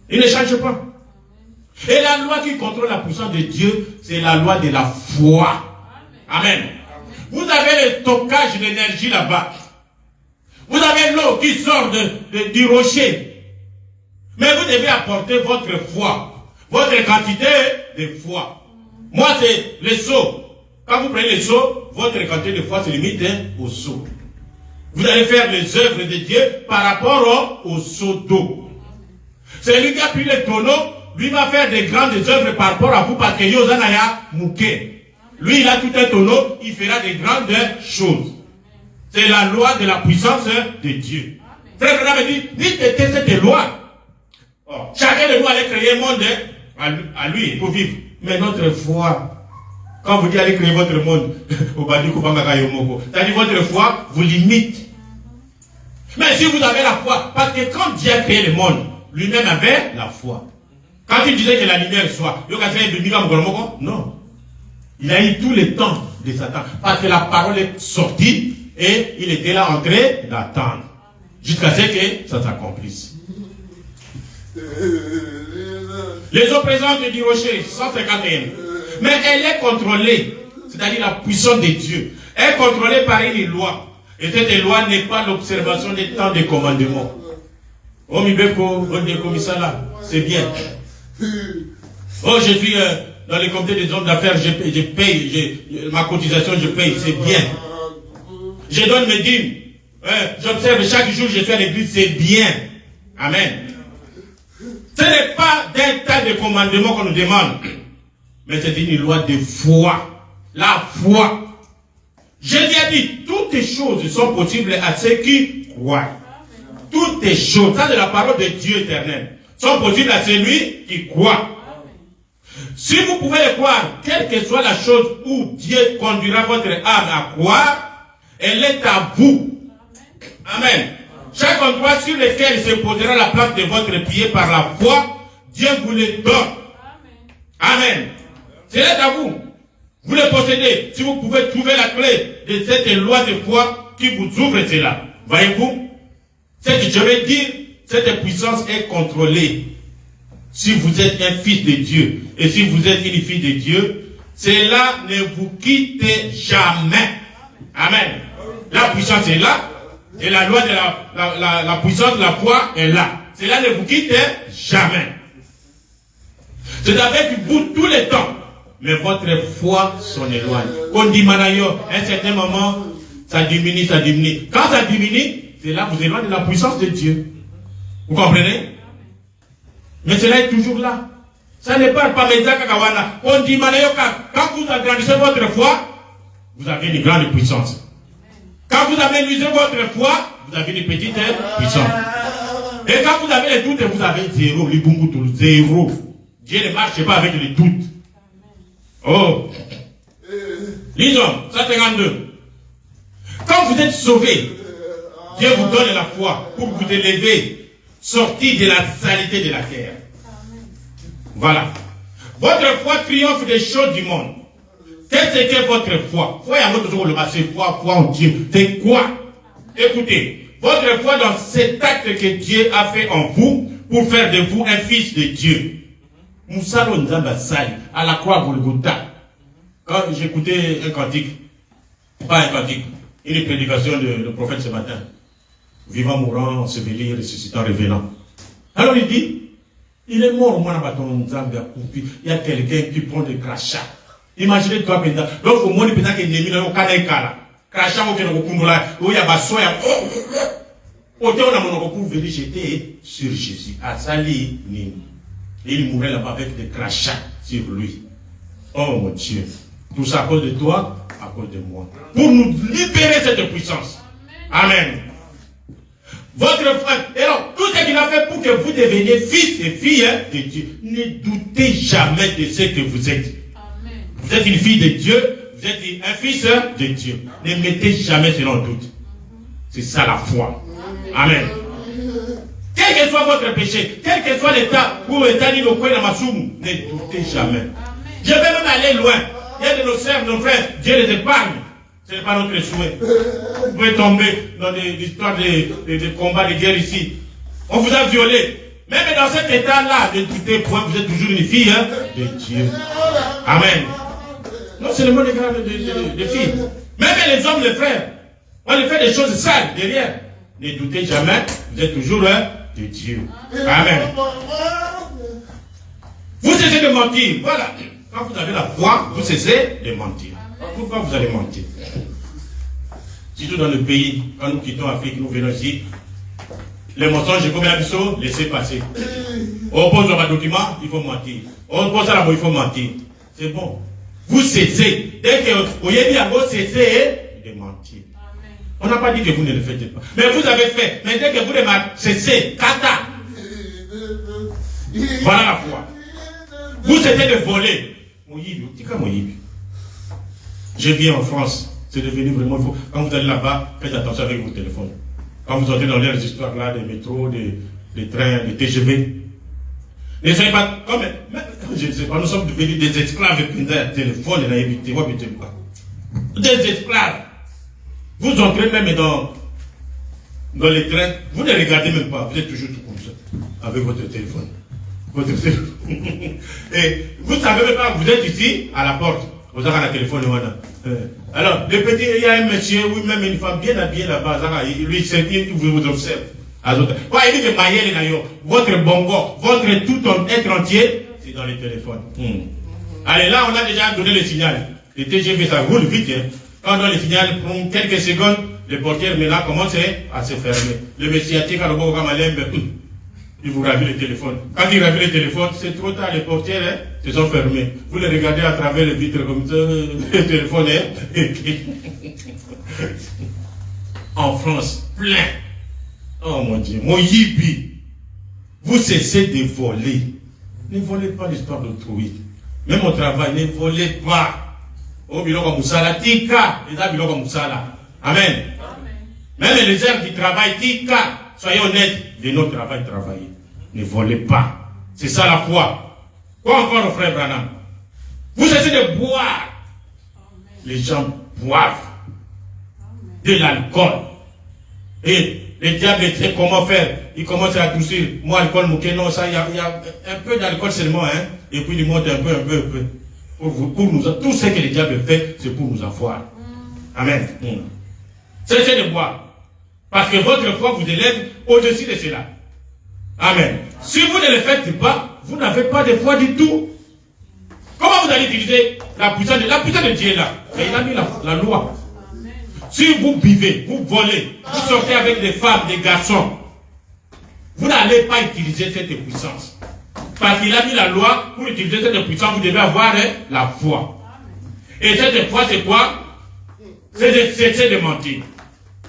Il ne change pas. Et la loi qui contrôle la puissance de Dieu, c'est la loi de la foi. Amen. Vous avez le stockage d'énergie là-bas. Vous avez l'eau qui sort du rocher. Mais vous devez apporter votre foi. Votre quantité de foi. Moi, c'est le seau. Quand vous prenez le seau, votre quantité de foi se limite au seau. Vous allez faire les œuvres de Dieu par rapport au seau d'eau. Celui qui a pris le tonneau, lui va faire des grandes œuvres par rapport à vous parce que Yosanaya Mouké. Lui, il a tout un tonneau, il fera des grandes choses. C'est la loi de la puissance de Dieu. Frère Branham dit, dites cette loi. Oh, chacun de nous allait créer un monde à lui pour vivre. Mais notre foi, quand vous dites allez créer votre monde, c'est-à-dire votre foi vous limite. Mais si vous avez la foi, parce que quand Dieu a créé le monde, lui-même avait la foi. Quand il disait que la lumière soit, non. Il a eu tout le temps de Satan. Parce que la parole est sortie et il était là en train d'attendre. Jusqu'à ce que ça s'accomplisse. Les eaux présentes du rocher, 151. Mais elle est contrôlée, c'est-à-dire la puissance de Dieu. Elle est contrôlée par une loi. Et cette loi n'est pas l'observation des temps de commandement. Oh, Mibeko, c'est bien. Oh, je suis dans le comité des hommes d'affaires, je paye, ma cotisation, je paye, c'est bien. Je donne mes dîmes. J'observe chaque jour, je suis à l'église, c'est bien. Amen. Ce n'est pas d'un tas de commandements qu'on nous demande, mais c'est une loi de foi. La foi. Jésus a dit, toutes les choses sont possibles à ceux qui croient. Toutes les choses, ça c'est la parole de Dieu éternel, sont possibles à celui qui croit. Si vous pouvez le croire, quelle que soit la chose où Dieu conduira votre âme à croire, elle est à vous. Amen. Chaque endroit sur lequel se posera la plante de votre pied par la foi, Dieu vous le donne. Amen. C'est à vous. Vous le possédez. Si vous pouvez trouver la clé de cette loi de foi qui vous ouvre cela. Voyez-vous? Je vais dire, cette puissance est contrôlée. Si vous êtes un fils de Dieu et si vous êtes une fille de Dieu, cela ne vous quitte jamais. Amen. La puissance est là et la loi de la puissance de la foi est là. Cela ne vous quitte jamais. C'est avec vous tout le temps. Mais votre foi s'en éloigne. On dit Manayo, à un certain moment, ça diminue, ça diminue. Quand ça diminue, c'est là que vous éloignez de la puissance de Dieu. Vous comprenez? Mais cela est toujours là. Ça ne parle pas Meza Kakawana. On dit Manayo, quand vous agrandissez votre foi, vous avez une grande puissance. Quand vous aménagez votre foi, vous avez une petite puissance. Et quand vous avez les doutes, vous avez zéro. Zéro. Dieu ne marche pas avec les doutes. Oh. Lisons, 152. Quand vous êtes sauvés, Dieu vous donne la foi pour vous élever, sortir de la saleté de la terre. Voilà. Votre foi triomphe des choses du monde. Qu'est-ce que votre foi? Foi à votre jour, c'est foi en Dieu. C'est quoi? Écoutez, votre foi dans cet acte que Dieu a fait en vous pour faire de vous un fils de Dieu. Moussa Nzamba Sali, à la croix Golgotha. Quand j'écoutais un cantique, pas un cantique, une prédication de prophète ce matin. Vivant, mourant, enseveli, ressuscitant, revenant. Alors il dit, il est mort, moi, il y a quelqu'un qui prend des crachats. Imaginez toi, président. Donc, au moins, il y a des ennemis, crachat, il y a basoya. Autant on a mon venir jeter sur Jésus. À Sali, il mourait là-bas avec des crachats sur lui. Oh mon Dieu. Tout ça à cause de toi, à cause de moi. Pour nous libérer cette puissance. Amen. Votre frère, et alors, tout ce qu'il a fait pour que vous deveniez fils et filles de Dieu, ne doutez jamais de ce que vous êtes. Amen. Vous êtes une fille de Dieu, vous êtes un fils de Dieu. Ne mettez jamais cela en doute. C'est ça la foi. Amen. Quel que soit votre péché, quel que soit l'état où l'état dit le coin dans ma soum, ne doutez jamais. Amen. Je vais même aller loin. Il y a de nos sœurs, nos frères, Dieu les épargne. Ce n'est pas notre souhait. Vous pouvez tomber dans des histoires de combats, de guerre ici. On vous a violé. Même dans cet état-là, ne doutez point, vous êtes toujours une fille de Dieu. Amen. Non, c'est le mot de filles. Même les hommes, les frères, on les fait des choses sales derrière. Ne doutez jamais, vous êtes toujours de Dieu. Amen. Vous cessez de mentir. Voilà. Quand vous avez la foi, vous cessez de mentir. Pourquoi vous allez mentir? Surtout dans le pays, quand nous quittons l'Afrique, nous venons ici, les mensonges, comme la mission, laissez passer. On pose un document, il faut mentir. On pose à la il faut mentir. C'est bon. Vous cessez. Dès que vous avez dit à vous, cessez de mentir. On n'a pas dit que vous ne le faites pas. Mais vous avez fait. Mais dès que vous le cessez, kata. Voilà la foi. Vous cessez de voler. Je viens en France. C'est devenu vraiment faux. Quand vous allez là-bas, faites attention avec vos téléphones. Quand vous entrez dans les histoires-là, des métros, des trains, des TGV, ne soyez pas comme, je ne sais pas, nous sommes devenus des esclaves avec un téléphone et des esclaves. Vous entrez même dans les trains, vous ne regardez même pas, vous êtes toujours tout comme ça, avec votre téléphone. Et vous ne savez même pas que vous êtes ici, à la porte. Vous avez un téléphone. Alors, le petit, il y a un monsieur, ou même une femme bien habillée là-bas, lui, il vous observe. Il dit que votre bongo, votre tout être entier, c'est dans les téléphones. Allez, là, on a déjà donné le signal. Le TGV, ça roule vite. Hein. Quand on donne le signal, pour quelques secondes, le portière maintenant commence à se fermer. Le monsieur a dit qu'à il vous ravit le téléphone. Quand il ravit le téléphone, c'est trop tard, les portières se sont fermées. Vous les regardez à travers le vitre comme ça, le téléphone est en France, plein. Oh mon Dieu, mon yibi. Vous cessez de voler. Ne volez pas l'histoire d'autrui. Même au travail, ne volez pas. Au biloko musala, tika. Les a biloko musala. Amen. Même les heures qui travaillent, tika. Soyez honnêtes de notre travail, travaillez. Ne volez pas. C'est ça la foi. Quoi encore, frère Branham? Vous essayez de boire. Les gens boivent de l'alcool. Et le diable sait comment faire. Il commence à adoucir. Moi, alcool, non, ça, il y a un peu d'alcool seulement, hein. Et puis il monte un peu. Pour nous, tout ce que le diable fait, c'est pour nous avoir. Amen. Cessez de boire. Parce que votre foi vous élève au-dessus de cela. Amen. Si vous ne le faites pas, vous n'avez pas de foi du tout. Comment vous allez utiliser la puissance de Dieu là? Et il a mis la loi. Si vous buvez, vous volez, vous sortez avec des femmes, des garçons, vous n'allez pas utiliser cette puissance. Parce qu'il a mis la loi, pour utiliser cette puissance, vous devez avoir la foi. Et cette foi, c'est quoi? C'est de cesser de mentir,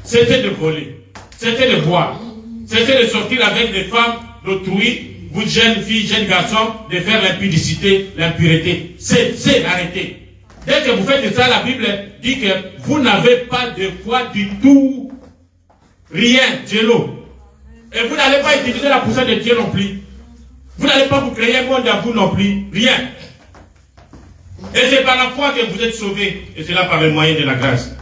cesser de voler, cesser de boire, cesser de sortir avec des femmes d'autrui, vous jeunes filles, jeunes garçons, de faire l'impudicité, l'impureté. C'est arrêter. Dès que vous faites ça, la Bible dit que vous n'avez pas de foi du tout. Rien, Dieu. Et vous n'allez pas utiliser la puissance de Dieu non plus. Vous n'allez pas vous créer un monde à vous non plus. Rien. Et c'est par la foi que vous êtes sauvés. Et c'est là par le moyen de la grâce.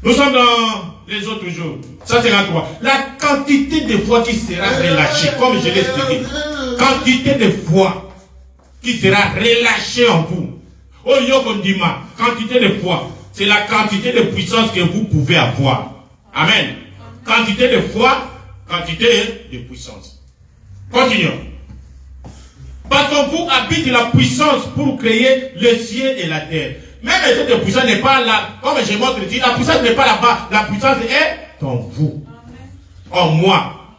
Nous sommes dans les autres jours. Ça sera quoi? La quantité de foi qui sera relâchée, comme je l'ai expliqué. Quantité de foi qui sera relâchée en vous. Au Yokondima, quantité de foi, c'est la quantité de puissance que vous pouvez avoir. Amen. Quantité de foi, quantité de puissance. Continuons. Parce qu'en vous habite la puissance pour créer le ciel et la terre. Même cette puissance n'est pas là. Comme je montre ici, la puissance n'est pas là-bas. La puissance est en vous. En moi.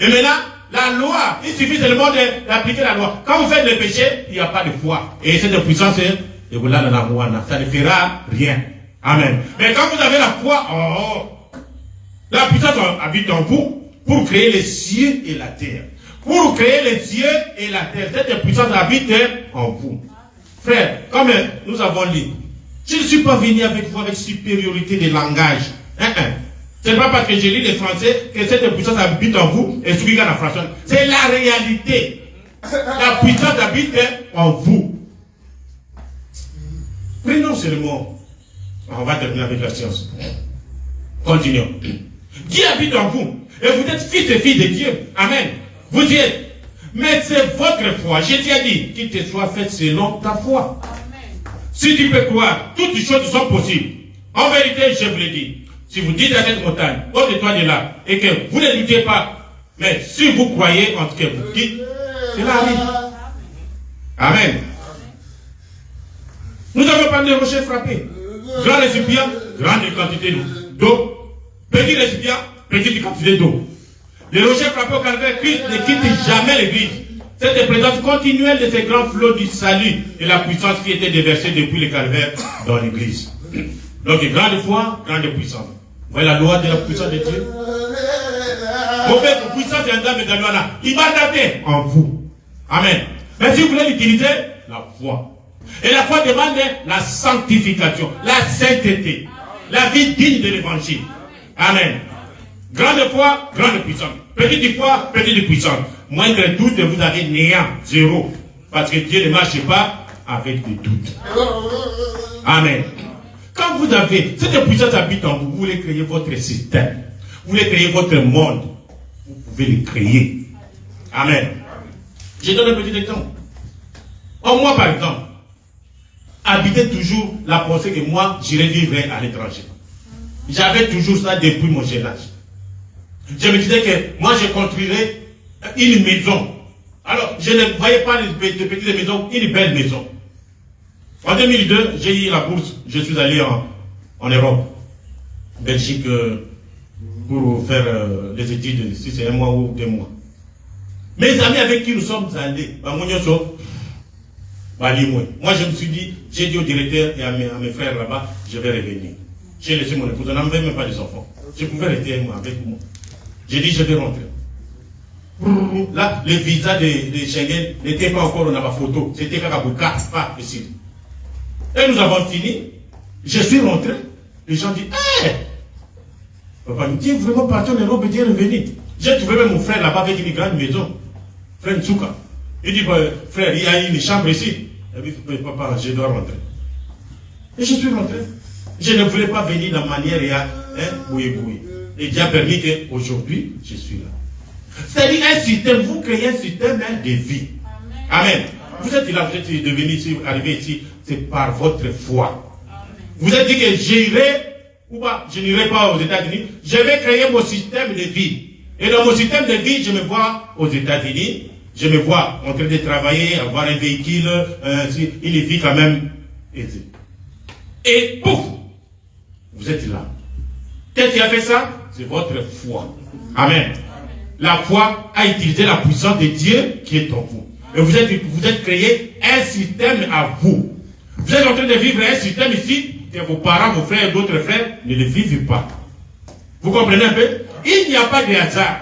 Et maintenant, la loi, il suffit seulement d'appliquer la loi. Quand vous faites le péché, il n'y a pas de foi. Et cette puissance, et vous l'avez dans la ça ne fera rien. Amen. Mais quand vous avez la foi, la puissance habite en vous pour créer les cieux et la terre. Pour créer les cieux et la terre. Cette puissance habite en vous. Frère, comme nous avons lu, je ne suis pas venu avec vous avec supériorité de langage. Ce n'est pas parce que je lis les Français que cette puissance habite en vous et celui qui la français. C'est la réalité. La puissance habite en vous. Prenons seulement. On va terminer avec la science. Continuons. Dieu habite en vous. Et vous êtes fils et filles de Dieu. Amen. Vous y êtes. Mais c'est votre foi. Jésus a dit qu'il te soit fait selon ta foi. Amen. Si tu peux croire, toutes les choses sont possibles. En vérité, je vous le dis. Si vous dites à cette montagne, ôte-toi de là, et que vous ne doutez pas, mais si vous croyez en ce que vous dites, cela arrive. Amen. Nous avons parlé de rochers frappés. Grand récipient, grande quantité d'eau. Petit récipient, petite quantité d'eau. Les rochers frappés au calvaire, Christ ne quitte jamais l'église. Cette présence continuelle de ces grands flots du salut et la puissance qui était déversée depuis le calvaire dans l'église. Donc, grande foi, grande puissance. Vous voyez la loi de la puissance de Dieu? Mon père, puissance et un dame de la il va dater en vous. Amen. Mais si vous voulez l'utiliser, la foi. Et la foi demande la sanctification, la sainteté, la vie digne de l'évangile. Amen. Grande foi, grande puissance. Petite foi, petite puissance. Moindre doute, vous avez néant, zéro. Parce que Dieu ne marche pas avec des doutes. Amen. Quand vous avez cette puissance habite en vous, vous voulez créer votre système. Vous voulez créer votre monde. Vous pouvez le créer. Amen. Je donne un petit exemple. En moi, par exemple, habitez toujours la pensée que moi, j'irai vivre à l'étranger. J'avais toujours ça depuis mon jeune âge. Je me disais que moi, je construirais une maison. Alors, je ne voyais pas de petites maisons, une belle maison. En 2002, j'ai eu la bourse. Je suis allé en Europe, Belgique, pour faire des études, si c'est 1 mois ou 2 mois. Mes amis avec qui nous sommes allés, moi je me suis dit, j'ai dit au directeur et à mes frères là-bas, je vais revenir. J'ai laissé mon épouse, on n'avait même pas des enfants. Je pouvais rester avec moi. J'ai dit, je vais rentrer. Là, le visa de Schengen n'était pas encore dans ma photo. C'était Kakabuka, pas ici. Et nous avons fini. Je suis rentré. Les gens disent, hé, papa, il dit vraiment partir en Europe et dire revenir. J'ai trouvé même mon frère là-bas avec une grande maison. Frère Ntsuka. Il dit, frère, il y a une chambre ici. Il dit, papa, je dois rentrer. Et je suis rentré. Je ne voulais pas venir de manière bouillé. Et Dieu a permis qu'aujourd'hui, je suis là. C'est-à-dire un système, vous créez un système de vie. Amen. Vous êtes là, vous êtes devenu ici, arrivé ici, c'est par votre foi. Vous êtes dit que j'irai, ou pas, je n'irai pas aux États-Unis, je vais créer mon système de vie. Et dans mon système de vie, je me vois aux États-Unis, je me vois en train de travailler, avoir un véhicule, une vie quand même aisée. Et pouf, vous êtes là. Qu'est-ce qui a fait ça? C'est votre foi. Amen. La foi a utilisé la puissance de Dieu qui est en vous. Et vous êtes créé un système à vous. Vous êtes en train de vivre un système ici que vos parents, vos frères et d'autres frères ne le vivent pas. Vous comprenez un peu? Il n'y a pas de hasard.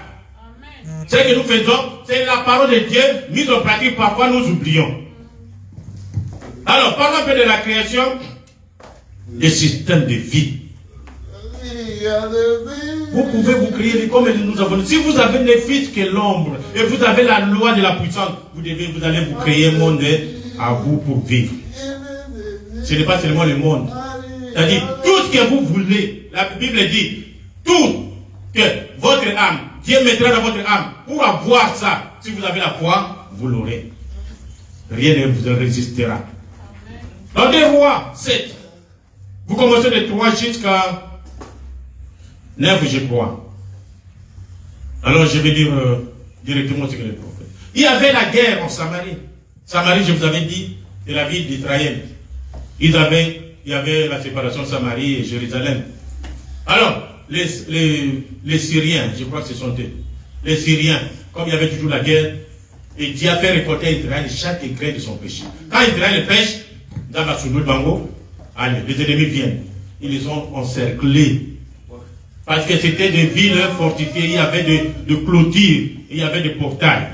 Ce que nous faisons, c'est la parole de Dieu mise en pratique. Parfois, nous oublions. Alors, parlons un peu de la création des systèmes de vie. Vous pouvez vous créer comme nous avons. Si vous avez les fils que l'ombre et vous avez la loi de la puissance, vous allez vous créer un monde à vous pour vivre. Ce n'est pas seulement le monde. C'est-à-dire, tout ce que vous voulez, la Bible dit, tout que votre âme, Dieu mettra dans votre âme, pour avoir ça, si vous avez la foi, vous l'aurez. Rien ne vous résistera. Dans des rois 7, vous commencez de 3 jusqu'à 9, je crois. Alors je vais dire directement ce que le prophète. Il y avait la guerre en Samarie. Samarie, je vous avais dit, c'est la ville d'Israël. Il y avait la séparation de Samarie et Jérusalem. Alors, les Syriens, je crois que ce sont eux. Les Syriens, comme il y avait toujours la guerre, et Dieu a fait récolter à Israël chaque grain de son péché. Quand Israël pêche, dans la Soudoul Bango, allez, les ennemis viennent. Ils les ont encerclés. Parce que c'était des villes fortifiées, il y avait de clôtures, il y avait des portails.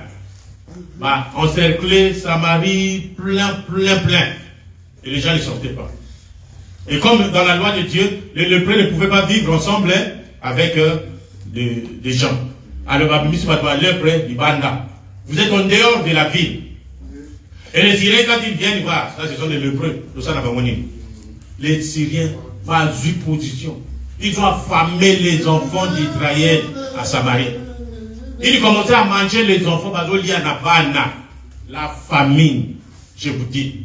Bah, encerclés, Samarie, plein. Et les gens ne sortaient pas. Et comme dans la loi de Dieu, les lépreux ne pouvaient pas vivre ensemble avec des gens. Alors, vous êtes en dehors de la ville. Et les Syriens, quand ils viennent voir, ça ce sont des lépreux, les Syriens pas eu position. Ils ont affamé les enfants d'Israël à Samarie. Ils commençaient à manger les enfants parce qu'il y a la famine, je vous dis.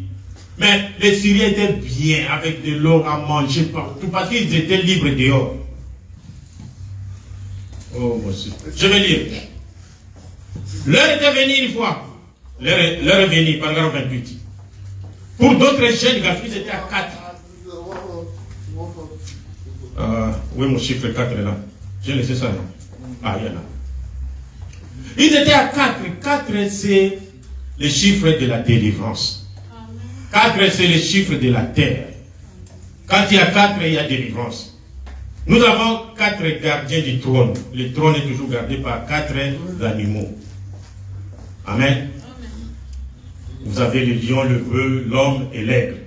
Mais les Syriens étaient bien avec de l'eau à manger partout parce qu'ils étaient libres dehors. Oh, monsieur. Je vais lire. L'heure était venue une fois. L'heure est venue, paragraphe 28. Pour d'autres jeunes garçons, ils étaient à 4. Oui, mon chiffre 4 est là. J'ai laissé ça, non? Ah, il y en a. Ils étaient à 4. 4, c'est le chiffre de la délivrance. 4, c'est le chiffre de la terre. Quand il y a 4, il y a délivrance. Nous avons 4 gardiens du trône. Le trône est toujours gardé par 4 animaux. Amen. Vous avez le lion, le bœuf, l'homme et l'aigle.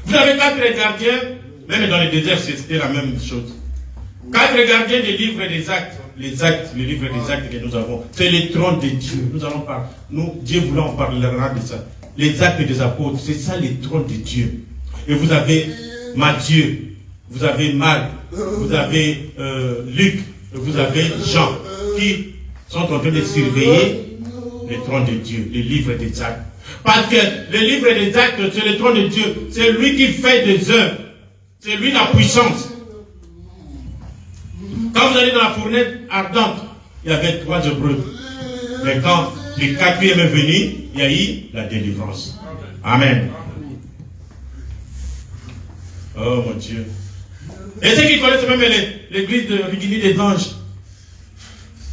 Vous avez 4 gardiens. Même dans le désert, c'était la même chose. 4 gardiens des livres des actes. Les actes, le livre des actes que nous avons. C'est le trône de Dieu. Nous allons parler. Dieu voulant, on parlera de ça. Les actes des apôtres, c'est ça le trône de Dieu. Et vous avez Matthieu, vous avez Marc, vous avez Luc, vous avez Jean, qui sont en train de surveiller le trône de Dieu, le livre des actes. Parce que le livre des actes, c'est le trône de Dieu. C'est lui qui fait des œuvres. C'est lui la puissance. Quand vous allez dans la fournaise ardente, il y avait 3 Hébreux. Mais quand le 4e est venu, il y a eu la délivrance. Amen. Oh mon Dieu. Et ceux qui connaissent même l'église de Rigini des Anges,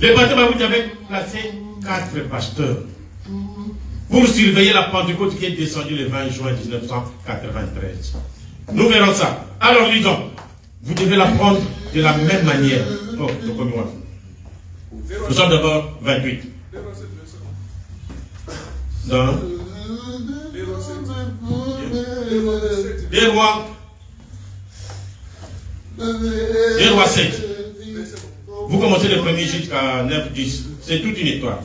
le pasteur Baboudi avait placé 4 pasteurs pour surveiller la Pentecôte qui est descendue le 20 juin 1993. Nous verrons ça. Alors lisons. Vous devez l'apprendre de la même manière. Oh, nous sommes d'abord 28. Dans 2 Rois 7. Vous commencez le premier jusqu'à 9, 10. C'est toute une histoire.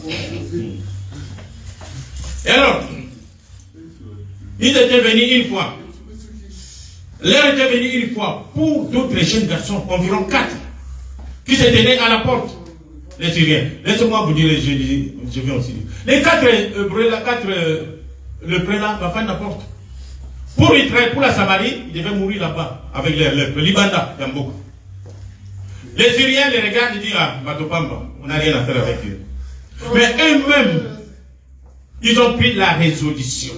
Et alors, il était venu une fois. L'heure était venue une fois pour d'autres jeunes garçons, environ 4, qui se tenaient à la porte. Les Syriens. Laissez-moi vous dire, je viens aussi. Les 4 le prélat va faire la porte. Pour la Samarie, il devait mourir là-bas, avec le Libanda, il y a beaucoup. Les Syriens les regardent et disent, ah, Batopamba, on n'a rien à faire avec eux. Mais eux-mêmes, ils ont pris la résolution.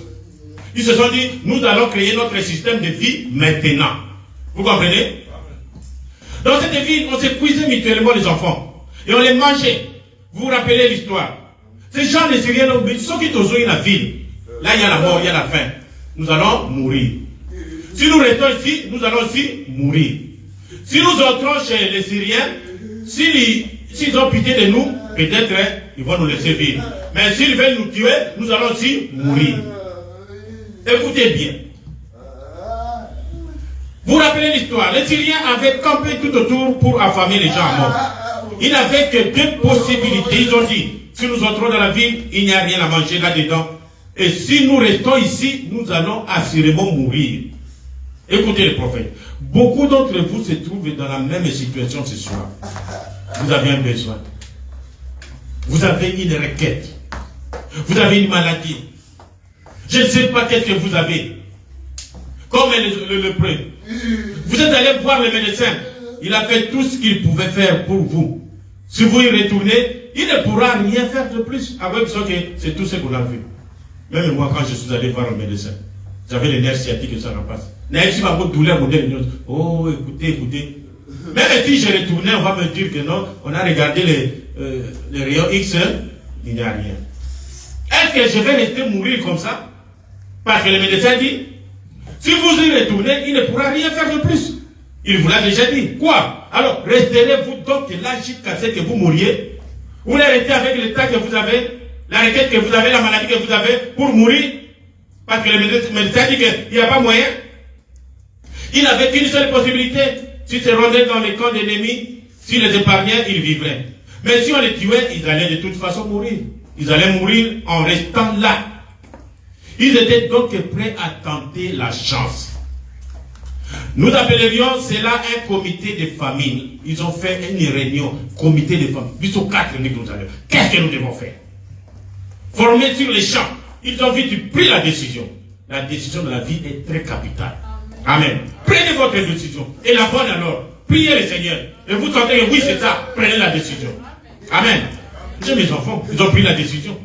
Ils se sont dit, nous allons créer notre système de vie maintenant. Vous comprenez? Dans cette vie, on s'épuisait mutuellement les enfants. Et on les mangeait. Vous vous rappelez l'histoire? Ces gens, les Syriens, ceux qui ont joué la ville, là il y a la mort, il y a la faim. Nous allons mourir. Si nous restons ici, nous allons aussi mourir. Si nous entrons chez les Syriens, s'ils ont pitié de nous, peut-être ils vont nous laisser vivre. Mais s'ils veulent nous tuer, nous allons aussi mourir. Écoutez bien. Vous vous rappelez l'histoire? Les Syriens avaient campé tout autour pour affamer les gens à mort. Ils n'avaient que 2 possibilités. Ils ont dit, si nous entrons dans la ville, il n'y a rien à manger là-dedans. Et si nous restons ici, nous allons assurément mourir. Écoutez le prophète. Beaucoup d'entre vous se trouvent dans la même situation ce soir. Vous avez un besoin. Vous avez une requête. Vous avez une maladie. Je ne sais pas qu'est-ce que vous avez. Comme le lépreux. Vous êtes allé voir le médecin. Il a fait tout ce qu'il pouvait faire pour vous. Si vous y retournez, il ne pourra rien faire de plus. Avec ça, c'est tout ce qu'on a vu. Même moi, quand je suis allé voir un médecin, j'avais les nerfs sciatiques et ça n'en passe. Oh, écoutez. Même si je retournais, on va me dire que non, on a regardé les rayons X, il n'y a rien. Est-ce que je vais rester mourir comme ça? Parce que le médecin dit, si vous y retournez, il ne pourra rien faire de plus. Il vous l'a déjà dit. Quoi? Alors, resterez-vous donc là jusqu'à ce que vous mouriez? Vous voulez rester avec l'état que vous avez, la requête que vous avez, la maladie que vous avez, pour mourir? Parce que le médecin dit qu'il n'y a pas moyen. Il n'avait qu'une seule possibilité. S'ils se rendaient dans les camps d'ennemis, s'ils les épargnaient, ils vivraient. Mais si on les tuait, ils allaient de toute façon mourir. Ils allaient mourir en restant là. Ils étaient donc prêts à tenter la chance. Nous appellerions cela un comité de famille. Ils ont fait une réunion, comité de famille. Ils sont 4 que nous avons. Qu'est-ce que nous devons faire? Formés sur les champs. Ils ont vite pris la décision. La décision de la vie est très capitale. Amen. Prenez votre décision. Et la bonne alors. Priez le Seigneur. Et vous sentez que oui, c'est ça. Prenez la décision. Amen. J'ai mes enfants. Ils ont pris la décision.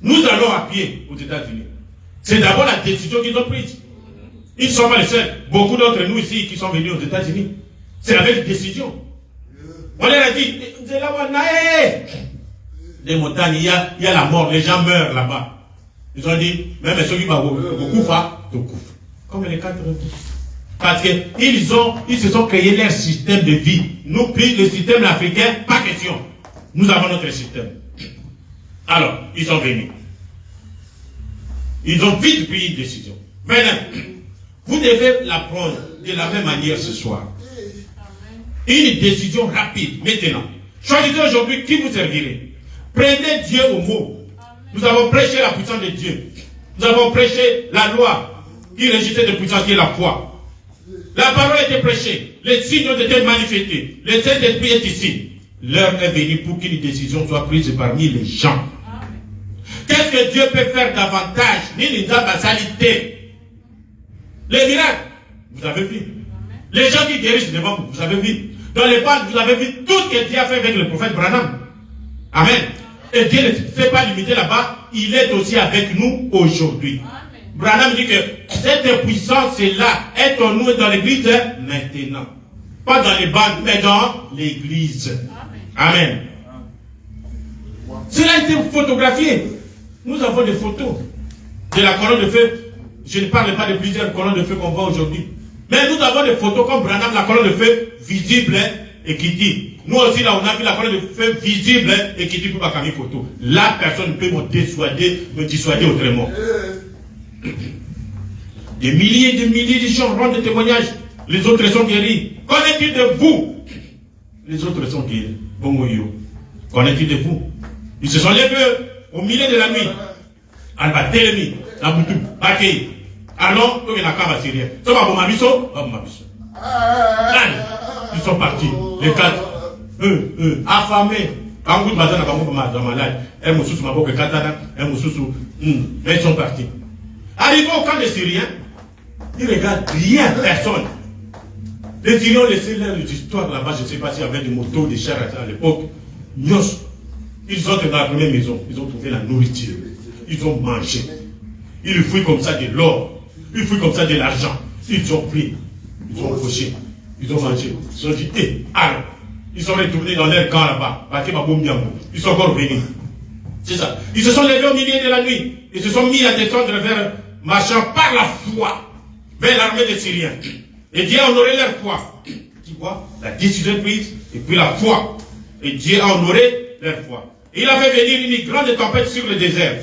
Nous allons à pied aux États-Unis. C'est d'abord la décision qu'ils ont prise. Ils ne sont pas les seuls. Beaucoup d'entre nous ici qui sont venus aux États-Unis. C'est la même décision. On leur a dit, les montagnes, il y a la mort. Les gens meurent là-bas. Ils ont dit, même ceux qui vont beaucoup faire, comme les 4 autres. Parce qu'ils se sont créés leur système de vie. Nous, le système africain, pas question. Nous avons notre système. Alors, ils sont venus. Ils ont vite pris une décision. Maintenant, vous devez la prendre de la même manière ce soir. Une décision rapide, maintenant. Choisissez aujourd'hui qui vous servirez. Prenez Dieu au mot. Nous avons prêché la puissance de Dieu. Nous avons prêché la loi qui régissait de puissance qui est la foi. La parole a été prêchée. Les signes ont été manifestés. Le Saint-Esprit est ici. L'heure est venue pour qu'une décision soit prise parmi les gens. Qu'est-ce que Dieu peut faire davantage? Les miracles, vous avez vu. Les gens qui guérissent devant vous, vous avez vu. Dans les bandes, vous avez vu tout ce que Dieu a fait avec le prophète Branham. Amen. Et Dieu ne s'est pas limité là-bas. Il est aussi avec nous aujourd'hui. Branham dit que cette puissance-là est en nous et dans l'église maintenant. Pas dans les bandes, mais dans l'église. Amen. Cela a été photographié. Nous avons des photos de la colonne de feu. Je ne parle pas de plusieurs colonnes de feu qu'on voit aujourd'hui. Mais nous avons des photos comme Branham, la colonne de feu visible et qui dit, nous aussi là on a vu la colonne de feu visible et qui dit pour pas caminer photo. La personne peut me dissuader autrement. Des milliers de gens rendent des témoignages. Les autres sont guéris. Qu'en est-il de vous? Les autres sont guéris. Qu'en est-il de vous? Ils se sont levés au milieu de la nuit. Alba-Telemi, la Boutou, Bakei. Alors, il y a un cas syrien. Ils sont partis, les quatre. Affamés. Quand vous êtes malade, ils sont partis. Arrivés au camp des Syriens, ils regardent rien, personne. Les Syriens ont laissé leur histoire là-bas, je ne sais pas s'il y avait des motos, des chars à l'époque. Ils ont été dans la première maison, ils ont trouvé la nourriture. Ils ont mangé. Ils fouillent comme ça de l'or. Ils fouillent comme ça de l'argent. Ils ont pris. Ils ont poché. Ils ont mangé. Ils se sont dit, alors. Ils sont retournés dans leur camp là-bas. Ils sont encore venus. C'est ça. Ils se sont levés au milieu de la nuit. Ils se sont mis à descendre marchant par la foi vers l'armée des Syriens. Et Dieu a honoré leur foi. Tu vois, la décision prise et puis la foi. Et Dieu a honoré leur foi. Et il a fait venir une grande tempête sur le désert.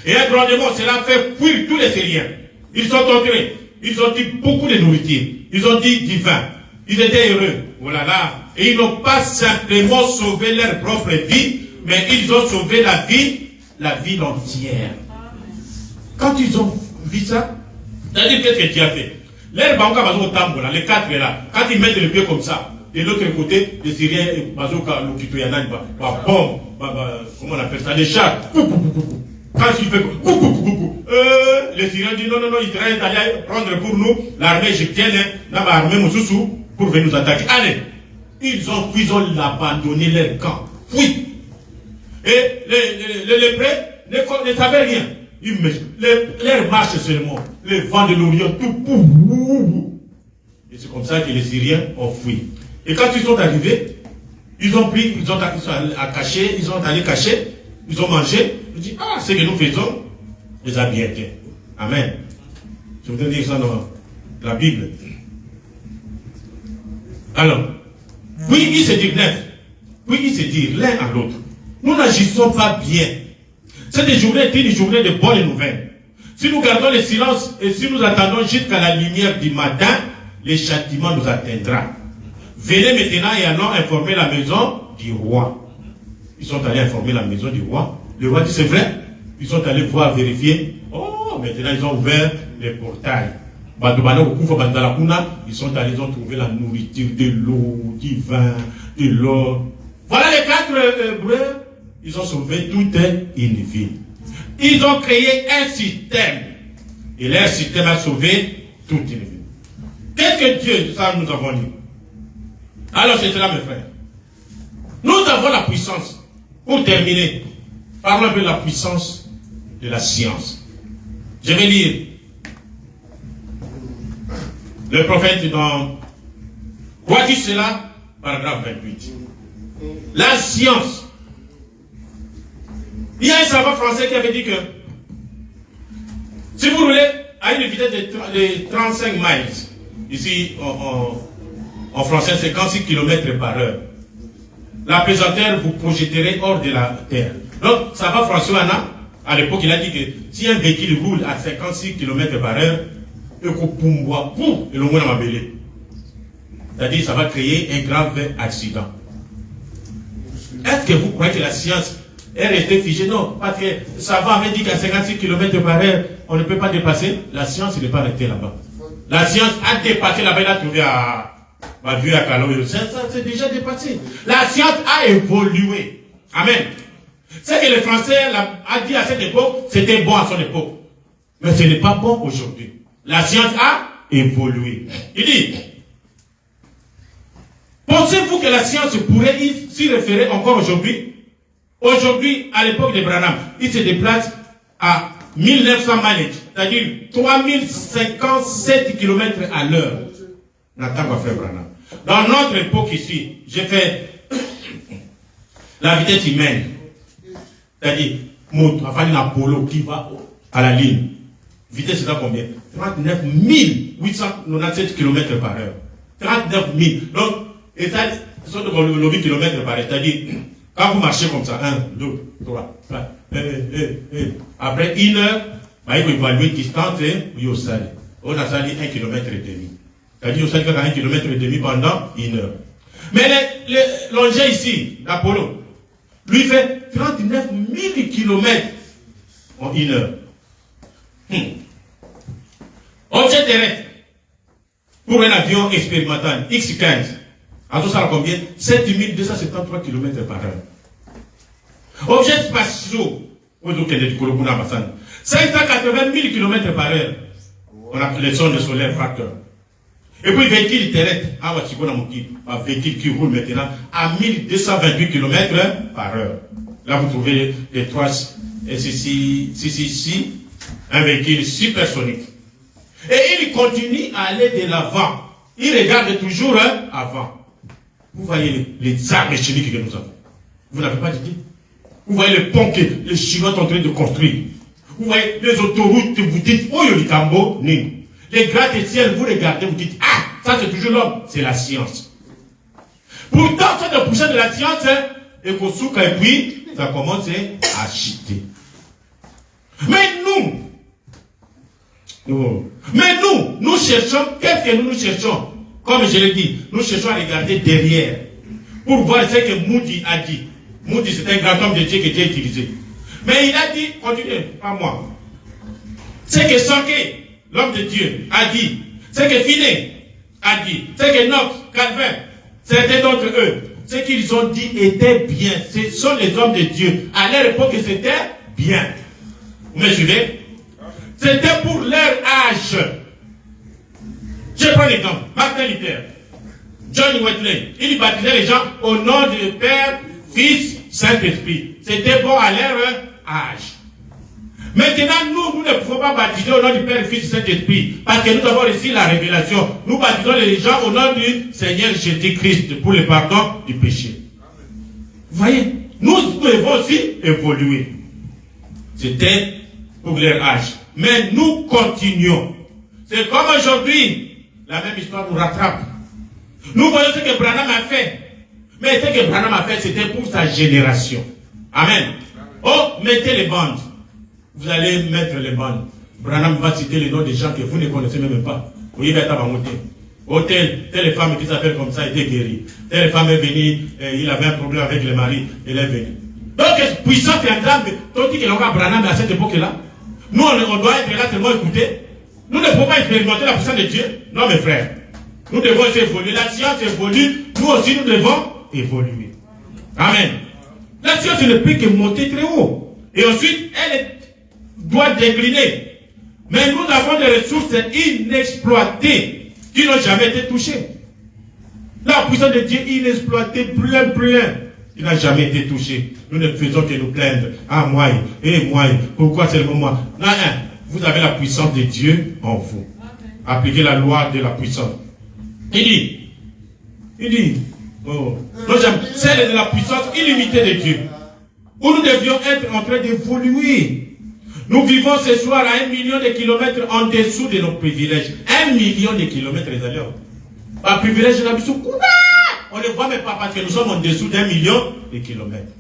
Et un grandement, cela a fait fuir tous les Syriens. Ils sont entrés. Ils ont dit beaucoup de nourriture. Ils ont dit du vin. Ils étaient heureux. Oh là là. Et ils n'ont pas simplement sauvé leur propre vie, mais ils ont sauvé la ville entière. Quand ils ont vu ça, c'est-à-dire qu'est-ce que Dieu a fait? Les banques au tambour, les quatre là, quand ils mettent le pied comme ça, de l'autre côté, les Syriens, comment on appelle ça, les chars. Quand il fait les Syriens disent non, Israël est allé prendre pour nous l'armée égyptienne, l'armée Moussoussou, pour venir nous attaquer. Allez, ils ont abandonné leur camp. Oui. Et les lépreux ne savaient rien. Leur marche seulement, le vent de l'Orient, tout. Et c'est comme ça que les Syriens ont fui. Et quand ils sont arrivés, ils ont pris, ils sont allés cacher, ils ont mangé. Ils disent, ce que nous faisons, les a bien été. Amen. Je voudrais dire ça dans la Bible. Alors, puis ils se disent l'un à l'autre, nous n'agissons pas bien. Cette journée est une journée de bonnes nouvelles. Si nous gardons le silence et si nous attendons jusqu'à la lumière du matin, le châtiment nous atteindra. Venez maintenant et allons informer la maison du roi. Ils sont allés informer la maison du roi. Le roi dit c'est vrai. Ils sont allés voir, vérifier. Oh, maintenant ils ont ouvert les portails. Ils sont allés, ils ont trouvé la nourriture, de l'eau, du vin, de l'or. Voilà les quatre Hébreux. Ils ont sauvé toute une ville. Ils ont créé un système. Et leur système a sauvé toute une ville. Qu'est-ce que Dieu, ça nous avons dit? Alors c'est cela mes frères. Nous avons la puissance. Pour terminer, parlons un peu de la puissance de la science. Je vais lire le prophète dans quoi dit cela? Paragraphe 28. La science. Il y a un savant français qui avait dit que si vous roulez à une vitesse de 35 miles, ici en français 56 km par heure, la pesanteur vous projetterait hors de la terre. Donc, savant François Anna, à l'époque, il a dit que si un véhicule roule à 56 km par heure, c'est-à-dire ça va créer un grave accident. Est-ce que vous croyez que la science est restée figée? Non, parce que ça va avait dit qu'à 56 km par heure, on ne peut pas dépasser. La science n'est pas restée là-bas. La science a dépassé là-bas, elle a trouvé à vue à Calais. Ça c'est déjà dépassé. La science a évolué. Amen. Ce que les Français a dit à cette époque, c'était bon à son époque. Mais ce n'est pas bon aujourd'hui. La science a évolué. Il dit, pensez-vous que la science pourrait s'y référer encore aujourd'hui? Aujourd'hui, à l'époque de Branham, il se déplace à 1900 miles, c'est-à-dire 3057 km à l'heure. Nathan va faire Branham. Dans notre époque ici, j'ai fait la vitesse humaine, c'est-à-dire enfin Apollo qui va à la ligne. Vitesse c'est à combien? 39 897 km par heure. 39 000. Donc, Ce sont de 8 km par heure. C'est-à-dire, quand vous marchez comme ça, 1, 2, 3, 4, après 1 heure, il faut évaluer la distance, au sali. On a sali 1 km et demi. C'est-à-dire, au sali 1 km et demi pendant 1 heure. Mais l'engin ici, l'Apollo, lui fait 39 000 km en 1 heure. Objet terrestre, pour un avion expérimental, X-15, en tout ça, combien? 7273 km par heure. Objets spatiaux, 580 000 km par heure. On a les sondes solaires facteurs. Et puis, véhicule terrestre, un véhicule qui roule maintenant à 1228 km par heure. Là, vous trouvez les 3 ici, un véhicule supersonique. Et il continue à aller de l'avant. Il regarde toujours avant. Vous voyez les armes chimiques que nous avons. Vous n'avez pas d'idée. Vous voyez les ponts que les Chinois sont en train de construire. Vous voyez les autoroutes, vous dites, oh, il y a du tambour, ni. Les gratte-ciel, vous regardez, vous dites, ah, ça c'est toujours l'homme, c'est la science. Pourtant, ça de pousser de la science, et puis, ça commence à chuter. Mais nous cherchons, qu'est-ce que nous cherchons? Comme je l'ai dit, nous cherchons à regarder derrière, pour voir ce que Moody a dit. Moody, c'est un grand homme de Dieu que Dieu a utilisé. Mais il a dit, continuez, pas moi. Ce que Sonké, l'homme de Dieu, a dit, ce que Finney a dit, ce que Knox, Calvin, certains d'entre eux, ce qu'ils ont dit était bien. Ce sont les hommes de Dieu. À leur époque, c'était bien. Vous me suivez? C'était pour leur âge. Je prends l'exemple. Martin Luther, John Wesley, il baptisait les gens au nom du Père, Fils, Saint-Esprit. C'était bon à leur âge. Maintenant, nous ne pouvons pas baptiser au nom du Père, Fils, Saint-Esprit, parce que nous avons reçu la révélation. Nous baptisons les gens au nom du Seigneur Jésus-Christ pour le pardon du péché. Vous voyez, nous devons aussi évoluer. C'était pour leur âge. Mais nous continuons. C'est comme aujourd'hui, la même histoire nous rattrape. Nous voyons ce que Branham a fait. Mais ce que Branham a fait, c'était pour sa génération. Amen. Oh, mettez les bandes. Vous allez mettre les bandes. Branham va citer les noms des gens que vous ne connaissez même pas. Vous voyez, telle femme qui s'appelle comme ça était guérie. Telle femme est venue, il avait un problème avec le mari, elle est venue. Donc, puissance et grande, tandis que l'on a Branham à cette époque-là. Nous, on doit être là seulement écouter. Nous ne pouvons pas expérimenter la puissance de Dieu. Non, mes frères. Nous devons évoluer. La science évolue. Nous aussi, nous devons évoluer. Amen. La science ne peut que monter très haut. Et ensuite, elle doit décliner. Mais nous avons des ressources inexploitées qui n'ont jamais été touchées. La puissance de Dieu inexploitée, plein. Il n'a jamais été touché. Nous ne faisons que nous plaindre. Ah, moi, pourquoi seulement moi? Non, vous avez la puissance de Dieu en vous. Appliquez la loi de la puissance. Il dit, celle de la puissance illimitée de Dieu. Où nous devions être en train d'évoluer. Nous vivons ce soir à 1 million de kilomètres en dessous de nos privilèges. 1 million de kilomètres, les amis. Par privilège, on ne voit même pas parce que nous sommes en dessous d'1 million de kilomètres.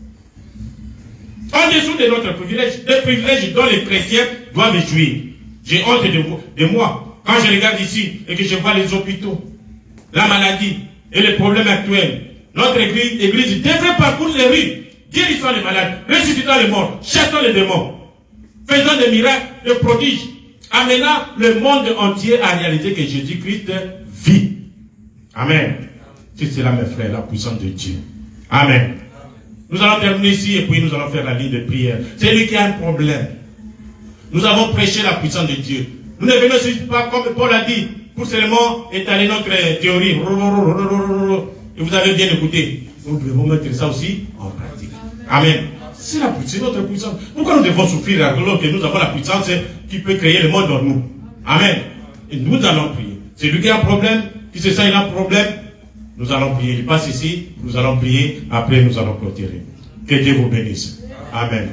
En dessous de notre privilège, des privilèges dont les chrétiens doivent jouir. J'ai honte de moi. Quand je regarde ici et que je vois les hôpitaux, la maladie et les problèmes actuels, notre église devrait parcourir les rues, guérissant les malades, ressuscitant les morts, chassant les démons, faisant des miracles, des prodiges, amenant le monde entier à réaliser que Jésus-Christ vit. Amen. C'est cela, mes frères, la puissance de Dieu. Amen. Nous allons terminer ici et puis nous allons faire la ligne de prière. C'est lui qui a un problème. Nous avons prêché la puissance de Dieu. Nous ne venons pas, comme Paul a dit, pour seulement étaler notre théorie. Et vous avez bien écouté. Nous devons mettre ça aussi en pratique. Amen. C'est notre puissance. Pourquoi nous devons souffrir alors que nous avons la puissance qui peut créer le monde en nous? Amen. Et nous allons prier. C'est lui qui a un problème, qui se sent il a un problème. Nous allons prier. Il passe ici, nous allons prier. Après, nous allons clôturer. Que Dieu vous bénisse. Amen.